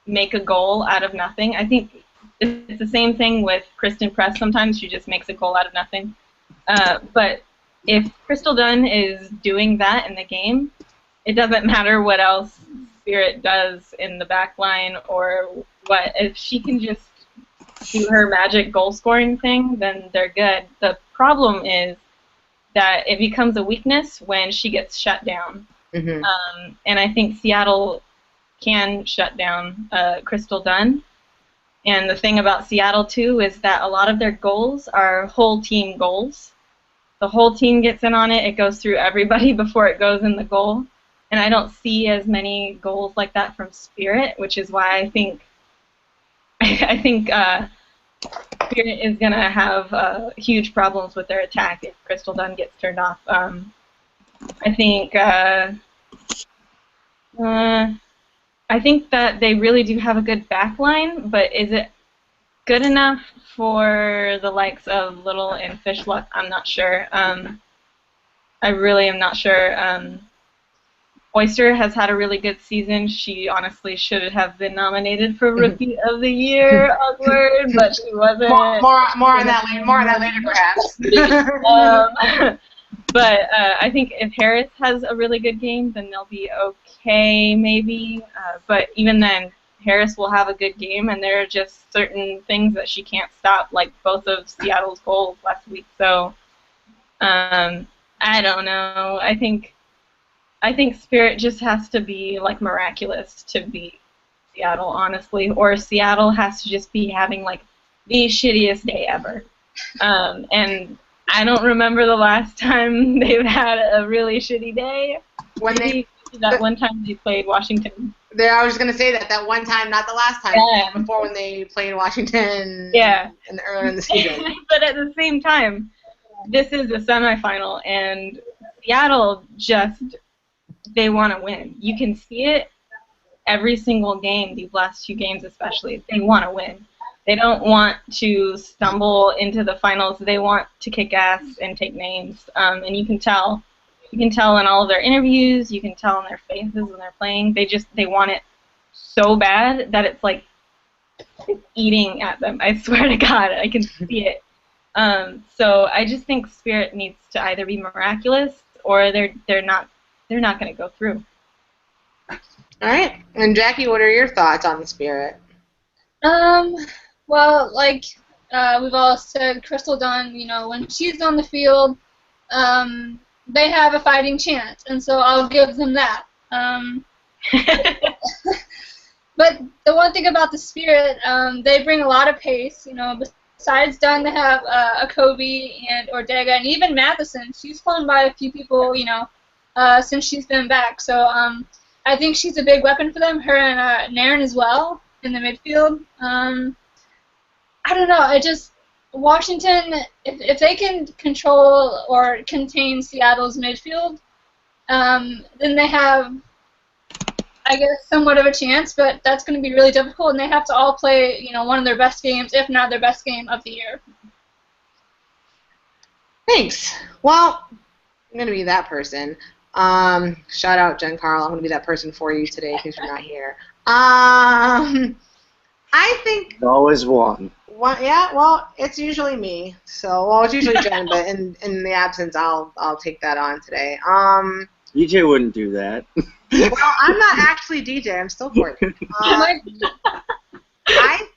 S4: make a goal out of nothing, I think it's the same thing with Kristen Press. Sometimes she just makes a goal out of nothing. But if Crystal Dunn is doing that in the game, it doesn't matter what else Spirit does in the back line or what. If she can just do her magic goal-scoring thing, then they're good. The problem is that it becomes a weakness when she gets shut down.
S1: Mm-hmm.
S4: And I think Seattle can shut down Crystal Dunn. And the thing about Seattle, too, is that a lot of their goals are whole team goals. The whole team gets in on it. It goes through everybody before it goes in the goal. And I don't see as many goals like that from Spirit, which is why I think Spirit is going to have huge problems with their attack if Crystal Dunn gets turned off. I think that they really do have a good back line, but is it good enough for the likes of Little and Fishluck? I'm not sure. I really am not sure. Oyster has had a really good season. She honestly should have been nominated for Rookie of the Year, awkward, but she wasn't.
S1: More on that later, perhaps.
S4: But I think if Harris has a really good game, then they'll be okay, maybe. But even then, Harris will have a good game, and there are just certain things that she can't stop, like both of Seattle's goals last week. So I don't know. I think Spirit just has to be like miraculous to beat Seattle, honestly, or Seattle has to just be having like the shittiest day ever. And I don't remember the last time they've had a really shitty day.
S1: One
S4: time they played Washington.
S1: I was going to say that one time, not the last time, before when they played Washington earlier in the season.
S4: But at the same time, this is a semifinal, and Seattle they want to win. You can see it every single game, these last two games especially. They want to win. They don't want to stumble into the finals. They want to kick ass and take names. And you can tell. You can tell in all of their interviews. You can tell in their faces when they're playing. They want it so bad that it's like it's eating at them. I swear to God, I can see it. So I just think Spirit needs to either be miraculous or they're not going to go through.
S1: All right. And Jackie, what are your thoughts on the Spirit?
S3: Well, like we've all said, Crystal Dunn, when she's on the field, they have a fighting chance, and so I'll give them that. But the one thing about the Spirit, they bring a lot of pace. Besides Dunn, they have a Kobe and Ortega, and even Matheson. She's flown by a few people, since she's been back. So I think she's a big weapon for them. Her and Nairn as well in the midfield. I don't know. Washington, if they can control or contain Seattle's midfield, then they have, I guess, somewhat of a chance. But that's going to be really difficult, and they have to all play, one of their best games, if not their best game of the year.
S1: Thanks. Well, I'm going to be that person. Shout out Jen Carl. I'm going to be that person for you today because you're not here. I think...
S2: There's always one.
S1: Yeah, well, it's usually me. So, it's usually Jen, but in the absence, I'll take that on today.
S2: DJ wouldn't do that.
S1: Well, I'm not actually DJ. I'm still Courtney. I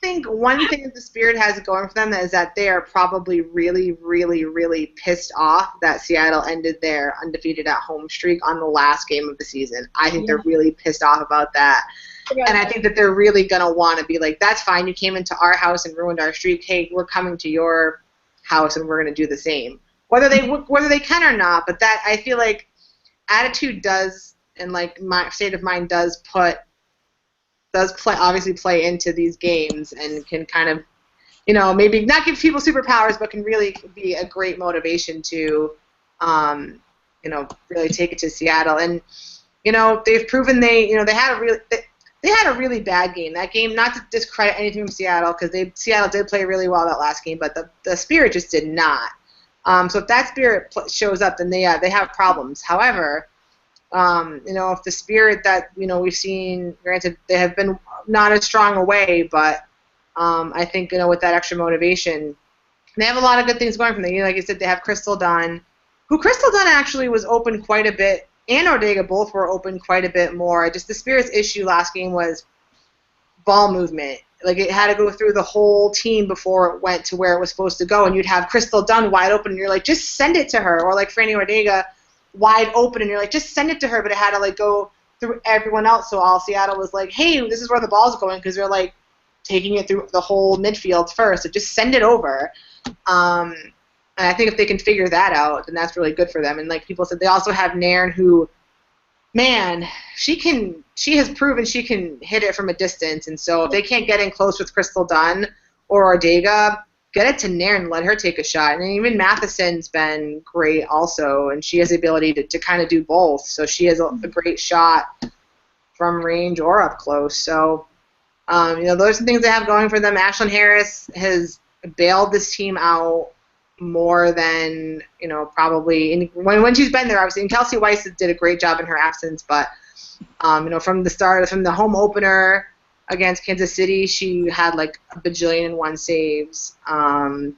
S1: think one thing that the Spirit has going for them is that they are probably really, really, really pissed off that Seattle ended their undefeated at home streak on the last game of the season. I think they're really pissed off about that.
S3: Yeah.
S1: And I think that they're really going to want to be like, that's fine, you came into our house and ruined our streak. Hey, we're coming to your house and we're going to do the same. Whether they can or not, but that, I feel like attitude does, and like my state of mind does obviously play into these games and can kind of, maybe not give people superpowers, but can really be a great motivation to, really take it to Seattle. And, they've proven they had a really bad game. That game, not to discredit anything from Seattle, because Seattle did play really well that last game, but the Spirit just did not. So if that Spirit shows up, then they have problems. However, if the Spirit that we've seen, granted they have been not as strong away, but I think with that extra motivation, they have a lot of good things going for them. Like I said, they have Crystal Dunn, who Crystal Dunn actually was open quite a bit, and Ortega both were open quite a bit more. Just the Spirit's issue last game was ball movement. Like, it had to go through the whole team before it went to where it was supposed to go, and you'd have Crystal Dunn wide open, and you're like, just send it to her. Or like Franny Ortega wide open, and you're like, just send it to her, but it had to like go through everyone else. So all Seattle was like, hey, this is where the ball's going, because they're like taking it through the whole midfield first. So just send it over. And I think if they can figure that out, then that's really good for them. And like people said, they also have Nairn, who, man, she has proven she can hit it from a distance. And so if they can't get in close with Crystal Dunn or Ortega, get it to Nairn and let her take a shot. And even Matheson's been great also, and she has the ability to kind of do both. So she has a great shot from range or up close. So, those are things they have going for them. Ashlyn Harris has bailed this team out more than, probably when she's been there, obviously. And Kelsey Weiss did a great job in her absence, but, from the home opener against Kansas City, she had like a bajillion and one saves. And,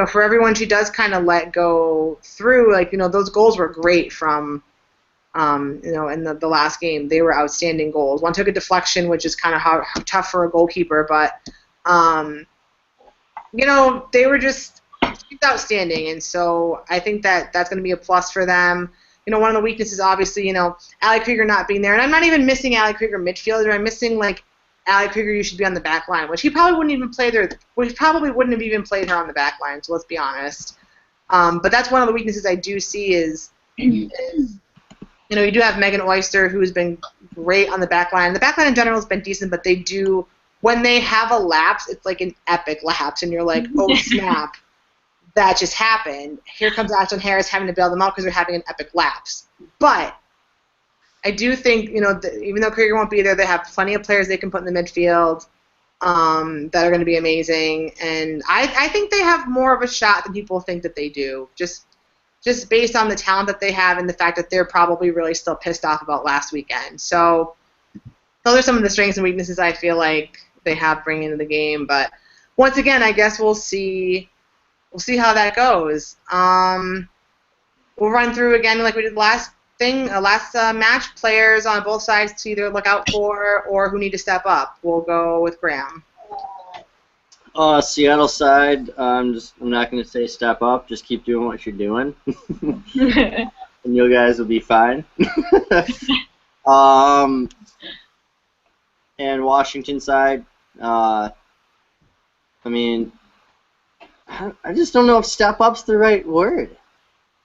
S1: for everyone she does kind of let go through, like, those goals were great from, in the last game. They were outstanding goals. One took a deflection, which is kind of tough for a goalkeeper, but, they were just outstanding. And so I think that's going to be a plus for them. One of the weaknesses, obviously, Allie Krieger not being there. And I'm not even missing Allie Krieger midfielder. I'm missing, like, Allie Krieger, you should be on the back line, which he probably wouldn't even play there. Well, he probably wouldn't have even played her on the back line, so let's be honest. But that's one of the weaknesses I do see is you do have Megan Oyster, who's been great on the back line. The back line in general has been decent, but they do, when they have a lapse, it's like an epic lapse, and you're like, oh, snap. That just happened. Here comes Ashlyn Harris having to bail them out because they're having an epic lapse. But I do think, even though Krieger won't be there, they have plenty of players they can put in the midfield that are going to be amazing. And I think they have more of a shot than people think that they do, just based on the talent that they have and the fact that they're probably really still pissed off about last weekend. So those are some of the strengths and weaknesses I feel like they have bringing into the game. But once again, I guess we'll see how that goes. We'll run through again like we did last match, players on both sides to either look out for or who need to step up. We'll go with Graham.
S2: Seattle side, I'm not going to say step up. Just keep doing what you're doing, and you guys will be fine. And Washington side, I just don't know if step up's the right word.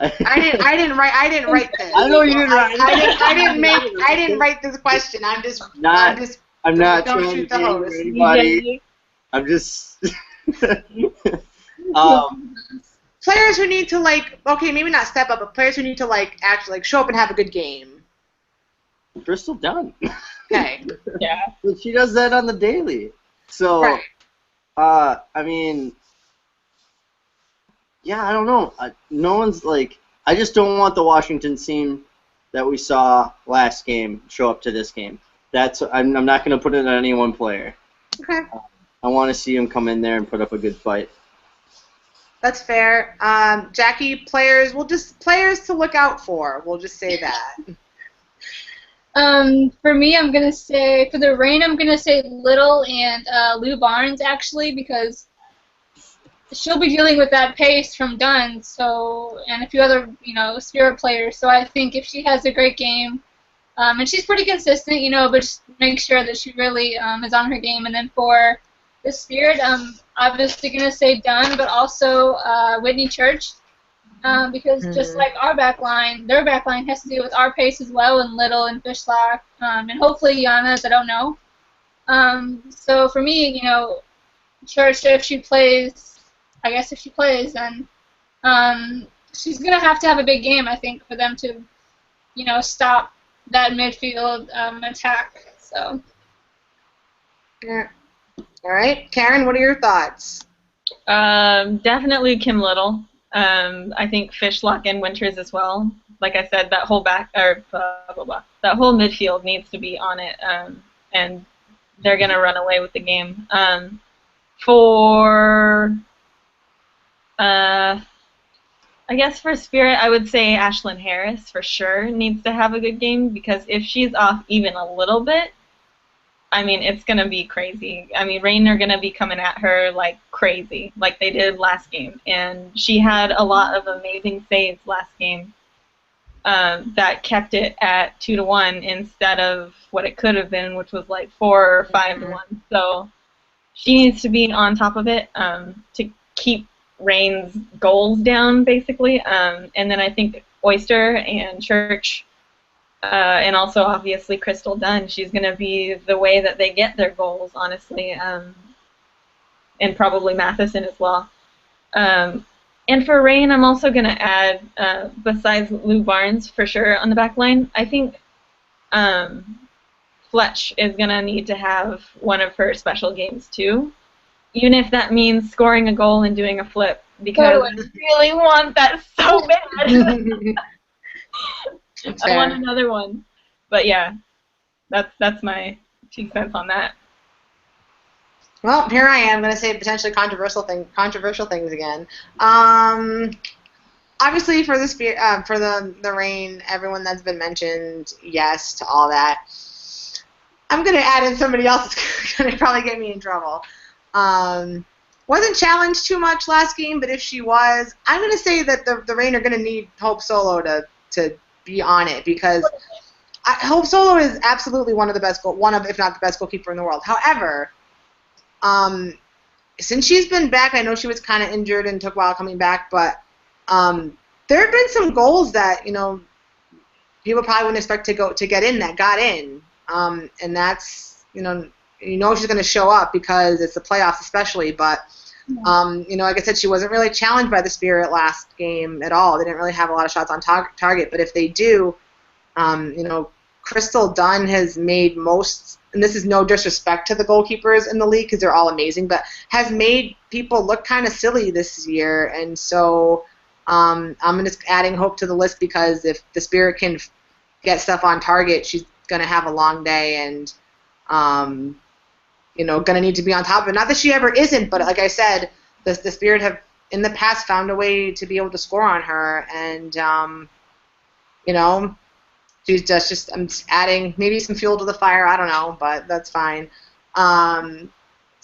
S1: I didn't write this.
S2: I know you didn't write.
S1: I didn't write this question. I'm not
S2: trying to shoot anybody. I'm just
S1: players who need to maybe not step up, but players who need to actually show up and have a good game.
S2: Crystal Dunn.
S1: Okay.
S3: Yeah.
S2: But she does that on the daily. So,
S1: right.
S2: Yeah, I don't know. No one's I just don't want the Washington team that we saw last game show up to this game. I'm not going to put it on any one player.
S1: Okay.
S2: I want to see him come in there and put up a good fight.
S1: That's fair. Jackie, players to look out for. We'll just say that.
S3: For me, I'm gonna say for the Reign, I'm gonna say Little and Lou Barnes actually, because she'll be dealing with that pace from Dunn, so, and a few other, Spirit players. So I think if she has a great game, and she's pretty consistent, but just make sure that she really is on her game. And then for the Spirit, I'm obviously gonna say Dunn, but also Whitney Church, because just like our back line, their back line has to deal with our pace as well, and Little and Fishlock, and hopefully Yana's, I don't know. So for me, Church, if she plays, I guess if she plays, then she's going to have a big game, I think, for them to, stop that midfield attack. So.
S1: Yeah. All right. Karen, what are your thoughts?
S4: Definitely Kim Little. I think Fishlock and Winters as well. Like I said, that whole that whole midfield needs to be on it, and they're going to run away with the game. I guess for Spirit, I would say Ashlyn Harris for sure needs to have a good game, because if she's off even a little bit, I mean, it's going to be crazy. I mean, Reign are going to be coming at her like crazy, like they did last game. And she had a lot of amazing saves last game that kept it at 2-1 instead of what it could have been, which was like 4 or 5-1. So she needs to be on top of it to keep Reign's goals down, basically. And then I think Oyster and Church, and also obviously Crystal Dunn, she's going to be the way that they get their goals, honestly, and probably Matheson as well. And for Reign, I'm also going to add, besides Lou Barnes for sure on the back line, I think Fletch is going to need to have one of her special games too, even if that means scoring a goal and doing a flip, because I really want that so bad. I want another one. But yeah, that's my 2 cents on that.
S1: Well, here I am going to say potentially controversial things again. Obviously, for the Reign, everyone that's been mentioned, yes to all that. I'm going to add in somebody else that's going to probably get me in trouble. Wasn't challenged too much last game, but if she was, I'm going to say that the Reign are going to need Hope Solo to be on it, because Hope Solo is absolutely one of, if not the best goalkeeper in the world. However, since she's been back, I know she was kind of injured and took a while coming back, but there have been some goals that people probably wouldn't expect to get in that got in, and that's she's going to show up because it's the playoffs especially, but. Like I said, she wasn't really challenged by the Spirit last game at all. They didn't really have a lot of shots on target, but if they do, Crystal Dunn has made most, and this is no disrespect to the goalkeepers in the league because they're all amazing, but has made people look kind of silly this year, and so I'm just adding Hope to the list, because if the Spirit can get stuff on target, she's going to have a long day, and going to need to be on top of it. Not that she ever isn't, but like I said, the Spirit have in the past found a way to be able to score on her, and she's just I'm just adding maybe some fuel to the fire. I don't know, but that's fine. That's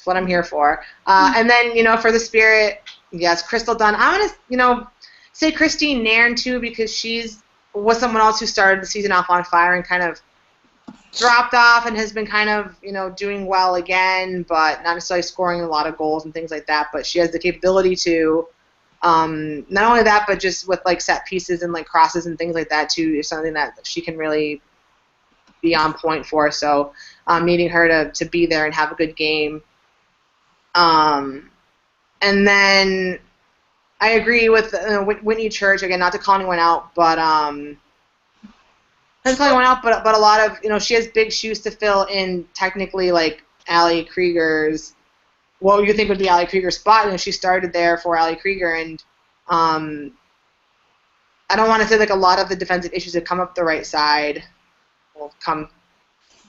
S1: what I'm here for. And then for the Spirit, yes, Crystal Dunn. I'm gonna say Christine Nairn too, because was someone else who started the season off on fire and kind of dropped off and has been kind of, doing well again, but not necessarily scoring a lot of goals and things like that. But she has the capability to, not only that, but just with like set pieces and like crosses and things like that too, is something that she can really be on point for. So needing her to be there and have a good game. And then I agree with Whitney Church, again, not to call anyone out, but a lot of, she has big shoes to fill in, technically, like Allie Krieger's, what you think would be Allie Krieger's spot. She started there for Allie Krieger, and I don't want to say like a lot of the defensive issues that come up the right side will come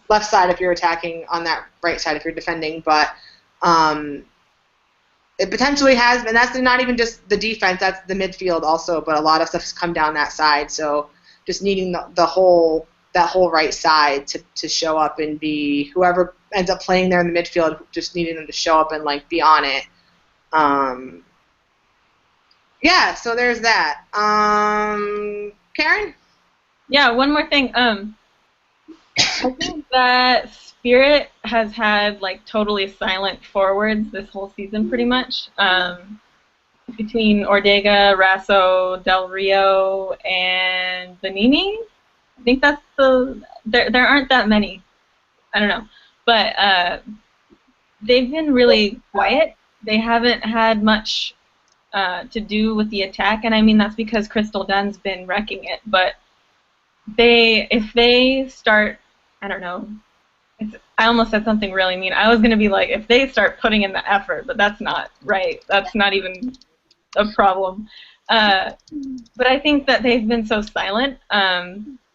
S1: left side if you're attacking, on that right side if you're defending, but it potentially has, and that's not even just the defense, that's the midfield also, but a lot of stuff has come down that side, so just needing the whole that whole right side to show up and be whoever ends up playing there in the midfield, just needing them to show up and like be on it. Yeah, so there's that. Karen?
S4: Yeah, one more thing. I think that Spirit has had like totally silent forwards this whole season, pretty much. Between Ortega, Rasso, Del Rio, and Benini. I think that's there aren't that many. I don't know. But they've been really quiet. They haven't had much to do with the attack, and I mean that's because Crystal Dunn's been wrecking it. But if they start, I don't know. I almost said something really mean. I was going to be like, if they start putting in the effort, but that's not right. That's not even a problem. But I think that they've been so silent.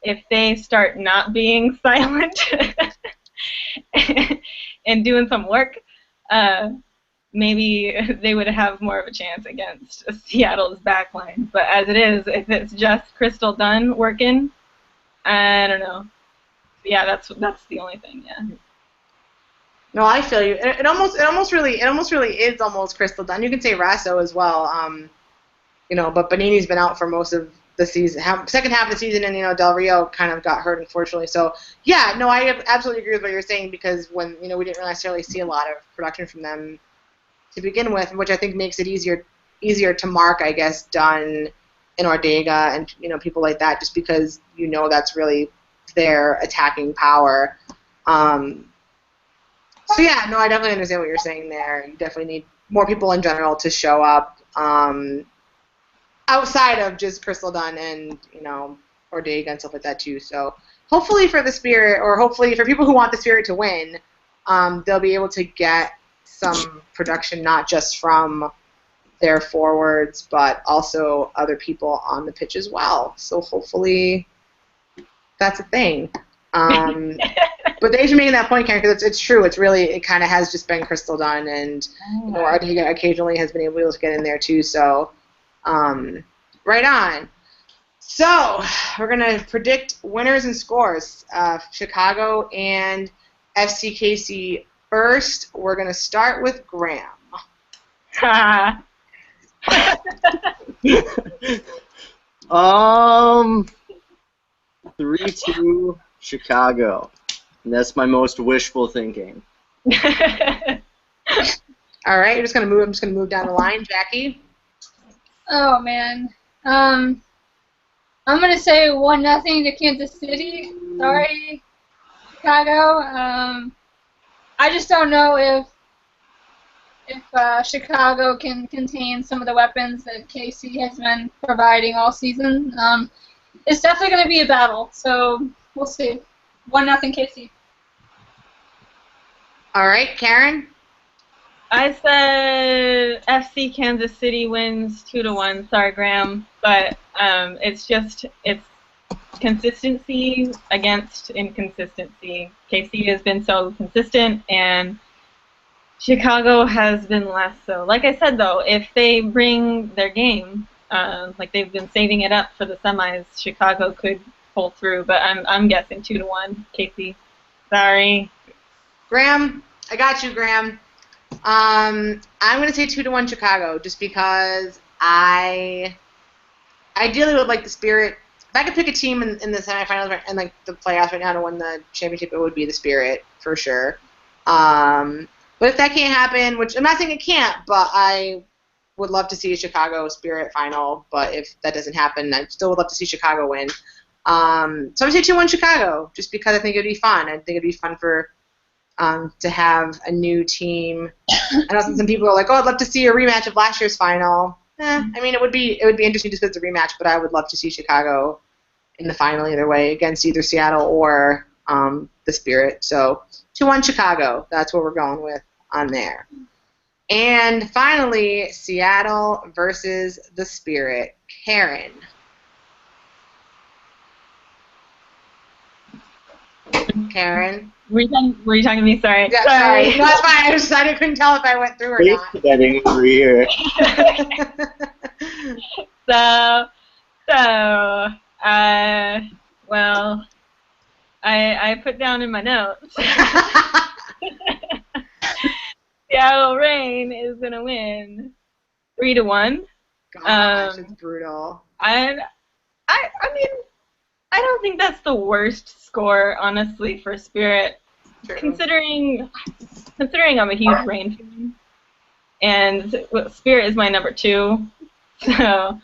S4: If they start not being silent and doing some work, maybe they would have more of a chance against Seattle's backline. But as it is, if it's just Crystal Dunn working, I don't know. Yeah, that's the only thing. Yeah.
S1: No, I feel you. It almost really is almost Crystal Dunn. You can say Rasso as well. But Benini's been out for most of the season, second half of the season, and Del Rio kind of got hurt, unfortunately. So yeah, no, I absolutely agree with what you're saying, because when we didn't really necessarily see a lot of production from them to begin with, which I think makes it easier to mark, I guess, Dunn and Ortega and people like that, just because that's really their attacking power. So yeah, no, I definitely understand what you're saying there. You definitely need more people in general to show up outside of just Crystal Dunn and Ortega and stuff like that too. So hopefully for the Spirit, or hopefully for people who want the Spirit to win, they'll be able to get some production not just from their forwards, but also other people on the pitch as well. So hopefully that's a thing. But thanks for making that point, Karen, because it's true. It kind of has just been Crystal Dunn, and Ortega occasionally has been able to get in there too. So, right on. So we're gonna predict winners and scores. Chicago and FCKC first. We're gonna start with Graham.
S2: 3-2 Chicago. And that's my most wishful thinking.
S1: All right, I'm just gonna move down the line, Jackie.
S3: Oh man, I'm gonna say 1-0 to Kansas City. Sorry, Chicago. I just don't know if Chicago can contain some of the weapons that KC has been providing all season. It's definitely going to be a battle, so we'll see. 1-0 KC.
S1: All right, Karen?
S4: I said FC Kansas City wins 2-1. Sorry, Graham, but it's consistency against inconsistency. KC has been so consistent, and Chicago has been less so. Like I said, though, if they bring their game, like they've been saving it up for the semis, Chicago could pull through. But I'm guessing 2-1 KC. Sorry,
S1: Graham. I got you, Graham. I'm gonna say 2-1 Chicago, just because I ideally would like the Spirit. If I could pick a team in the semifinals and like the playoffs right now to win the championship, it would be the Spirit for sure. But if that can't happen, which I'm not saying it can't, but I would love to see a Chicago Spirit final. But if that doesn't happen, I still would love to see Chicago win. So I'm going to say 2-1 Chicago, just because I think it would be fun. I think it would be fun for to have a new team. I know some people are like, oh, I'd love to see a rematch of last year's final. I mean, it would be interesting just because it's a rematch, but I would love to see Chicago in the final either way against either Seattle or the Spirit. So 2-1 Chicago. That's what we're going with on there. And finally, Seattle versus the Spirit. Karen. Karen?
S4: Were you talking to me? Sorry.
S1: Yeah, sorry. No, that's fine. I couldn't tell if I went through or not.
S2: Getting over here.
S4: Well, I put down in my notes. Seattle Reign is gonna win 3-1.
S1: Gosh, it's brutal.
S4: I mean, I don't think that's the worst score, honestly, for Spirit.
S1: True.
S4: Considering I'm a huge Reign fan, and Spirit is my number 2, so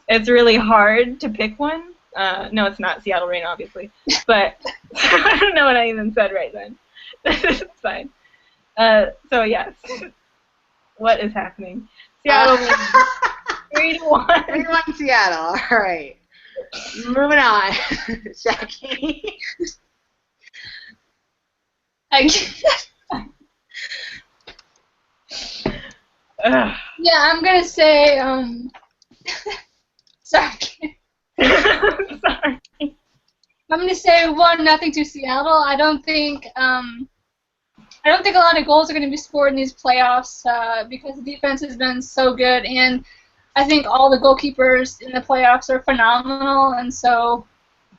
S4: it's really hard to pick one. No, it's not Seattle Reign, obviously, but I don't know what I even said right then. It's fine. So yes, what is happening? Seattle wins 3-1.
S1: 3-1 Seattle. All right. Moving on, Jackie.
S3: Yeah, I'm gonna say sorry.
S4: Sorry.
S3: I'm gonna say 1-0 to Seattle. I don't think a lot of goals are gonna be scored in these playoffs because the defense has been so good, and I think all the goalkeepers in the playoffs are phenomenal, and so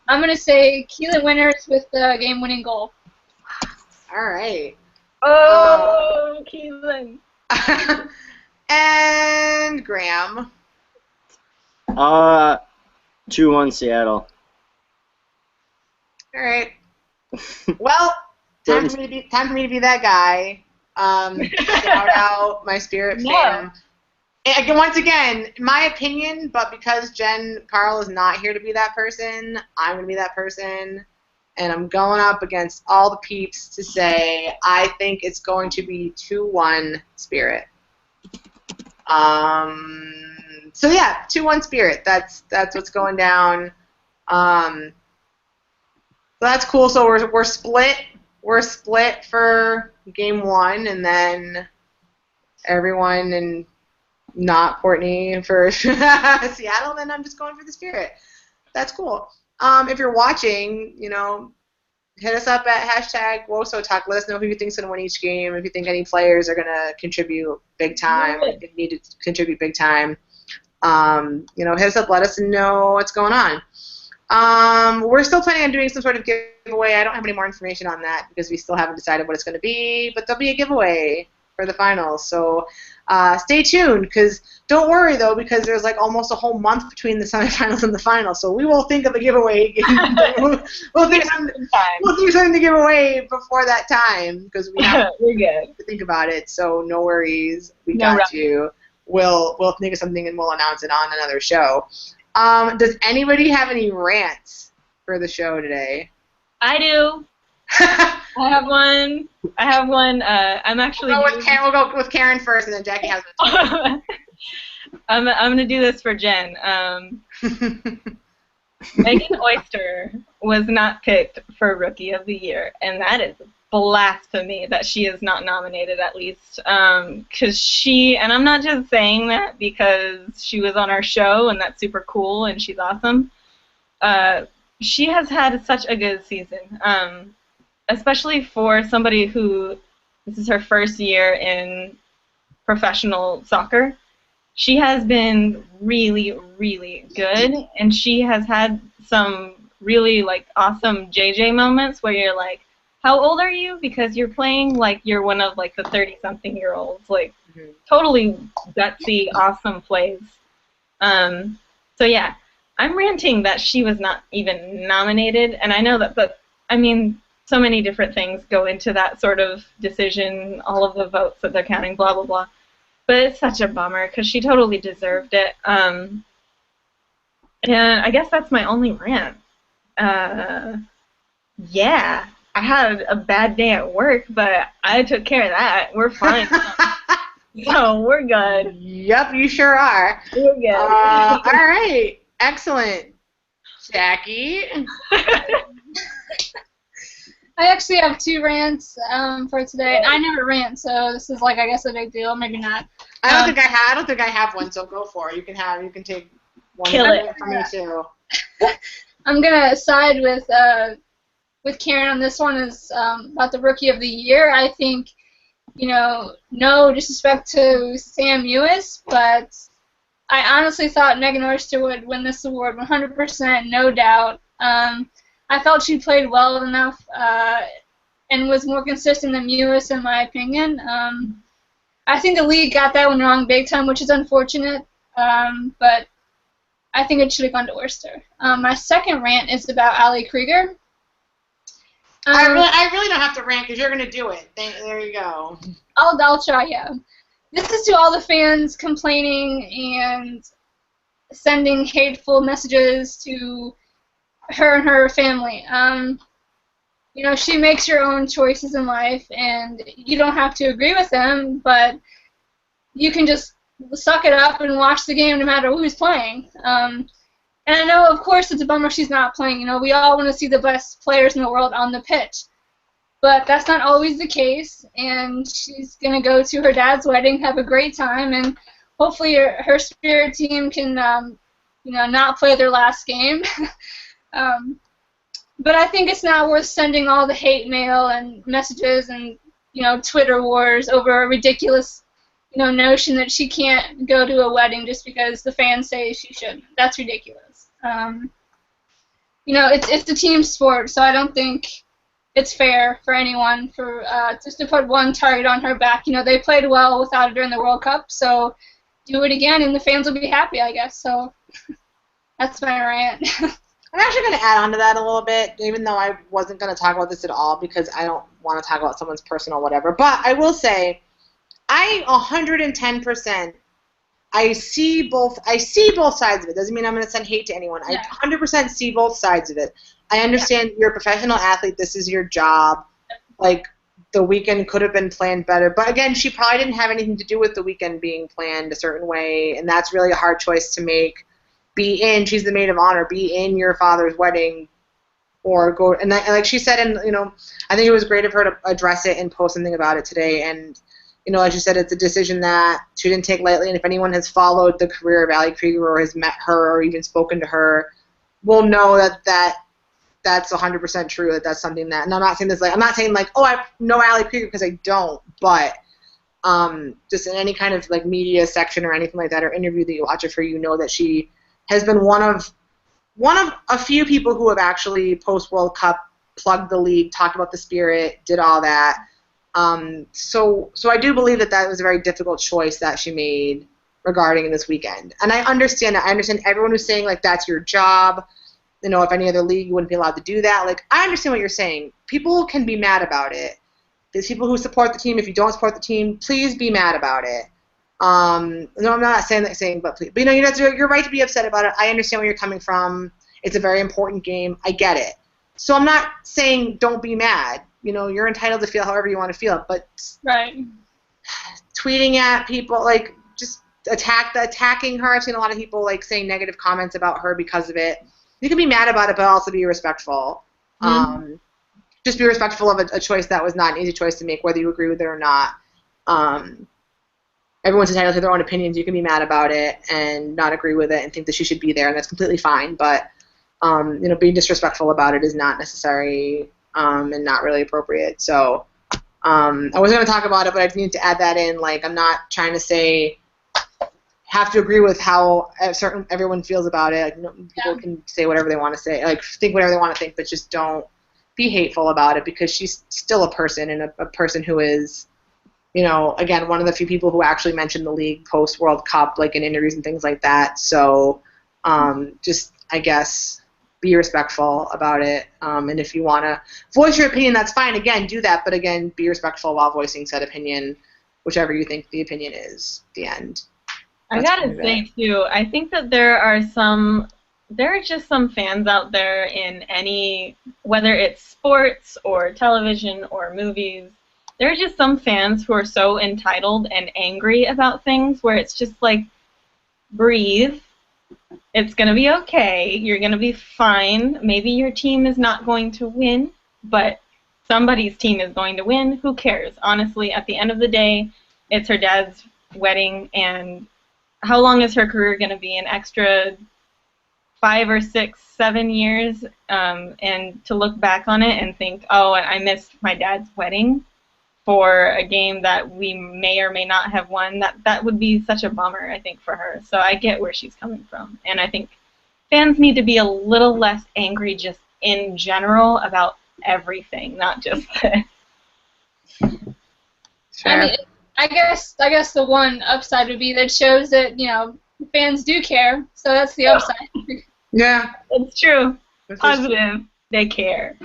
S3: I'm gonna say Keelan Winters with the game-winning goal.
S1: All right.
S4: Oh, Keelan.
S1: And Graham.
S2: 2-1 Seattle.
S1: All right. Well, time for me to be that guy. Shout out my Spirit fan. And once again, my opinion, but because Jen Carl is not here to be that person, I'm going to be that person. And I'm going up against all the peeps to say I think it's going to be 2-1 Spirit. So yeah, 2-1 Spirit. That's what's going down. So that's cool. So we're split. We're split for game 1, and then everyone and not Courtney for Seattle. Then I'm just going for the Spirit. That's cool. If you're watching, hit us up at #WoSoTalk. Let us know who you think's going to win each game. If you think any players are going to contribute big time, if you need to contribute big time, hit us up. Let us know what's going on. We're still planning on doing some sort of giveaway. I don't have any more information on that because we still haven't decided what it's going to be, but there'll be a giveaway for the finals. So stay tuned, because don't worry, though, because there's like almost a whole month between the semifinals and the finals. So we will think of a giveaway. we'll think something to give away before that time, because
S4: we're good
S1: to think about it. So no worries. We got you. We'll think of something and we'll announce it on another show. Does anybody have any rants for the show today?
S4: I do. I have one. I'm actually.
S1: We'll go with Karen first, and then Jackie has one.
S4: I'm gonna do this for Jen. Megan Oyster was not picked for Rookie of the Year, and that is blasphemy that she is not nominated at least. Because she, and I'm not just saying that because she was on our show and that's super cool and she's awesome. She has had such a good season, especially for somebody who, this is her first year in professional soccer. She has been really, really good, and she has had some really awesome JJ moments where you're like, how old are you? Because you're playing like you're one of the 30-something-year-olds, totally gutsy, awesome plays. So yeah, I'm ranting that she was not even nominated, and I know that, but I mean, so many different things go into that sort of decision, all of the votes that they're counting, blah, blah, blah. But it's such a bummer because she totally deserved it. And I guess that's my only rant. Yeah, I had a bad day at work, but I took care of that. We're fine. So we're good.
S1: Yep, you sure are.
S4: We're good.
S1: All right. Excellent. Jackie?
S3: I actually have 2 rants for today. I never rant, so this is I guess a big deal. Maybe not.
S1: I don't think I have one, so go for it. You can take one.
S4: Kill it.
S1: For me too.
S3: I'm gonna side with Karen on this one. Is about the Rookie of the Year. I think, no disrespect to Sam Ewis, but I honestly thought Megan Oyster would win this award 100%, no doubt. I felt she played well enough and was more consistent than Mewis, in my opinion. I think the league got that one wrong big time, which is unfortunate, but I think it should have gone to Worcester. My second rant is about Ali Krieger.
S1: I really don't have to rant because you're going to do it. There you go.
S3: I'll try, yeah. This is to all the fans complaining and sending hateful messages to her and her family. You know, she makes her own choices in life, and you don't have to agree with them, but you can just suck it up and watch the game no matter who's playing. And I know, of course, it's a bummer she's not playing. You know, we all want to see the best players in the world on the pitch. But that's not always the case, and she's going to go to her dad's wedding, have a great time, and hopefully her Spirit team can, you know, not play their last game. But I think it's not worth sending all the hate mail and messages and, you know, Twitter wars over a ridiculous, you know, notion that she can't go to a wedding just because the fans say she shouldn't. That's ridiculous. You know, it's a team sport, so I don't think it's fair for anyone for just to put one target on her back. You know, they played well without her during the World Cup, so do it again, and the fans will be happy, I guess. So that's my rant.
S1: I'm actually going to add on to that a little bit, even though I wasn't going to talk about this at all because I don't want to talk about someone's personal whatever. But I will say, I 110%. I see both sides of it. Doesn't mean I'm going to send hate to anyone. Yeah. I 100% see both sides of it. I understand you're a professional athlete. This is your job. Like, the weekend could have been planned better. But, again, she probably didn't have anything to do with the weekend being planned a certain way, and that's really a hard choice to make. She's the maid of honor, be in your father's wedding, or go, and like she said, and, you know, I think it was great of her to address it and post something about it today, and, you know, as you said, it's a decision that she didn't take lightly, and if anyone has followed the career of Ali Krieger or has met her or even spoken to her, will know that's 100% true, that's something that, and I'm not saying like, oh, I know Ali Krieger because I don't, but just in any kind of, like, media section or anything like that, or interview that you watch of her, you know that she has been one of a few people who have actually, post-World Cup, plugged the league, talked about the Spirit, did all that. So I do believe that was a very difficult choice that she made regarding this weekend. And I understand that. I understand everyone who's saying, like, that's your job. You know, if any other league, you wouldn't be allowed to do that. Like, I understand what you're saying. People can be mad about it. There's people who support the team. If you don't support the team, please be mad about it. No, I'm not saying, but please. But, you know, you're right to be upset about it. I understand where you're coming from. It's a very important game. I get it. So I'm not saying don't be mad. You know, you're entitled to feel however you want to feel. But
S3: right.
S1: Tweeting at people, like, just attacking her. I've seen a lot of people, like, saying negative comments about her because of it. You can be mad about it, but also be respectful. Mm-hmm. Just be respectful of a choice that was not an easy choice to make, whether you agree with it or not. Everyone's entitled to their own opinions. You can be mad about it and not agree with it and think that she should be there, and that's completely fine. But you know, being disrespectful about it is not necessary and not really appropriate. So I wasn't going to talk about it, but I need to add that in. Like, I'm not trying to say have to agree with how everyone feels about it. Like, you know, people can say whatever they want to say, like, think whatever they want to think, but just don't be hateful about it, because she's still a person, and a person who is, you know, again, one of the few people who actually mentioned the league post-World Cup, like, in interviews and things like that. So just, I guess, be respectful about it. And if you want to voice your opinion, that's fine. Again, do that. But, again, be respectful while voicing said opinion, whichever you think the opinion is at the end.
S4: I gotta say, too, I think that there are just some fans out there in whether it's sports or television or movies, there are just some fans who are so entitled and angry about things where it's just like, breathe. It's going to be okay. You're going to be fine. Maybe your team is not going to win, but somebody's team is going to win. Who cares? Honestly, at the end of the day, it's her dad's wedding, and how long is her career going to be? An extra 5 or 6, 7 years, and to look back on it and think, oh, I missed my dad's wedding for a game that we may or may not have won, that would be such a bummer, I think, for her. So I get where she's coming from. And I think fans need to be a little less angry just in general about everything, not just this.
S1: Sure.
S3: I mean, I guess the one upside would be that it shows that fans do care. So that's the upside.
S1: Yeah.
S4: It's true.
S1: This is
S4: Positive. They care.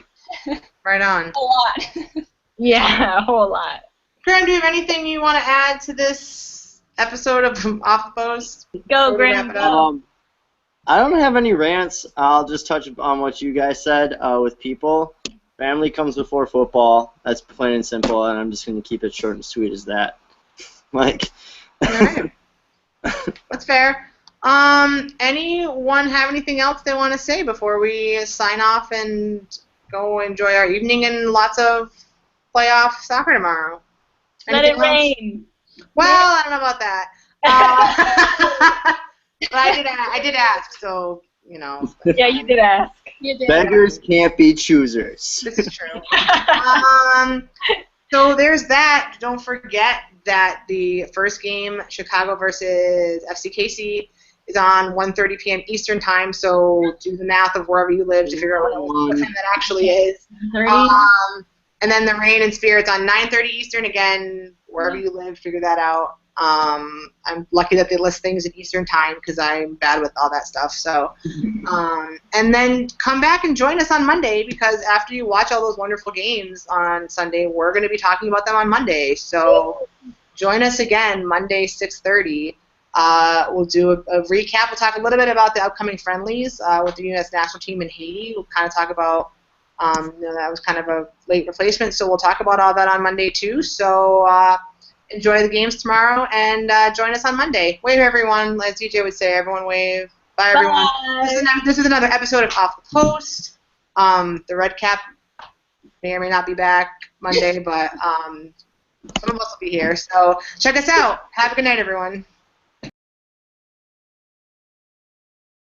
S1: right on.
S3: A lot.
S4: Yeah, a whole lot.
S1: Graham, do you have anything you want to add to this episode of Off the Post?
S4: Go,
S1: Before we wrap
S4: Graham.
S1: it up?
S2: I don't have any rants. I'll just touch on what you guys said with people. Family comes before football. That's plain and simple, and I'm just going to keep it short and sweet as that. Like,
S1: All right. That's fair. Anyone have anything else they want to say before we sign off and go enjoy our evening and lots of playoff soccer tomorrow?
S4: Let it
S1: Anything else?
S4: rain.
S1: Well, I don't know about that. But I did ask, so
S4: Yeah, you did ask.
S3: You did.
S2: beggars can't be choosers.
S1: This is true. So there's that. Don't forget that the first game, Chicago versus FCKC, is on 1:30 p.m. Eastern time. So do the math of wherever you live to figure out what time that actually is.
S4: 30.
S1: And then the Rain and Spirits on 9:30 Eastern again. Wherever you live, figure that out. I'm lucky that they list things in Eastern time because I'm bad with all that stuff. So, and then come back and join us on Monday because after you watch all those wonderful games on Sunday, we're going to be talking about them on Monday. So join us again Monday 6:30. We'll do a recap. We'll talk a little bit about the upcoming friendlies with the U.S. national team in Haiti. We'll kind of talk about that was kind of a late replacement. So we'll talk about all that on Monday too. So enjoy the games tomorrow and join us on Monday. Wave, everyone. As DJ would say, everyone wave. Bye, everyone.
S3: Bye.
S1: This is another episode of Off the Post. The Red Cap may or may not be back Monday, but some of us will be here. So check us out. Have a good night, everyone.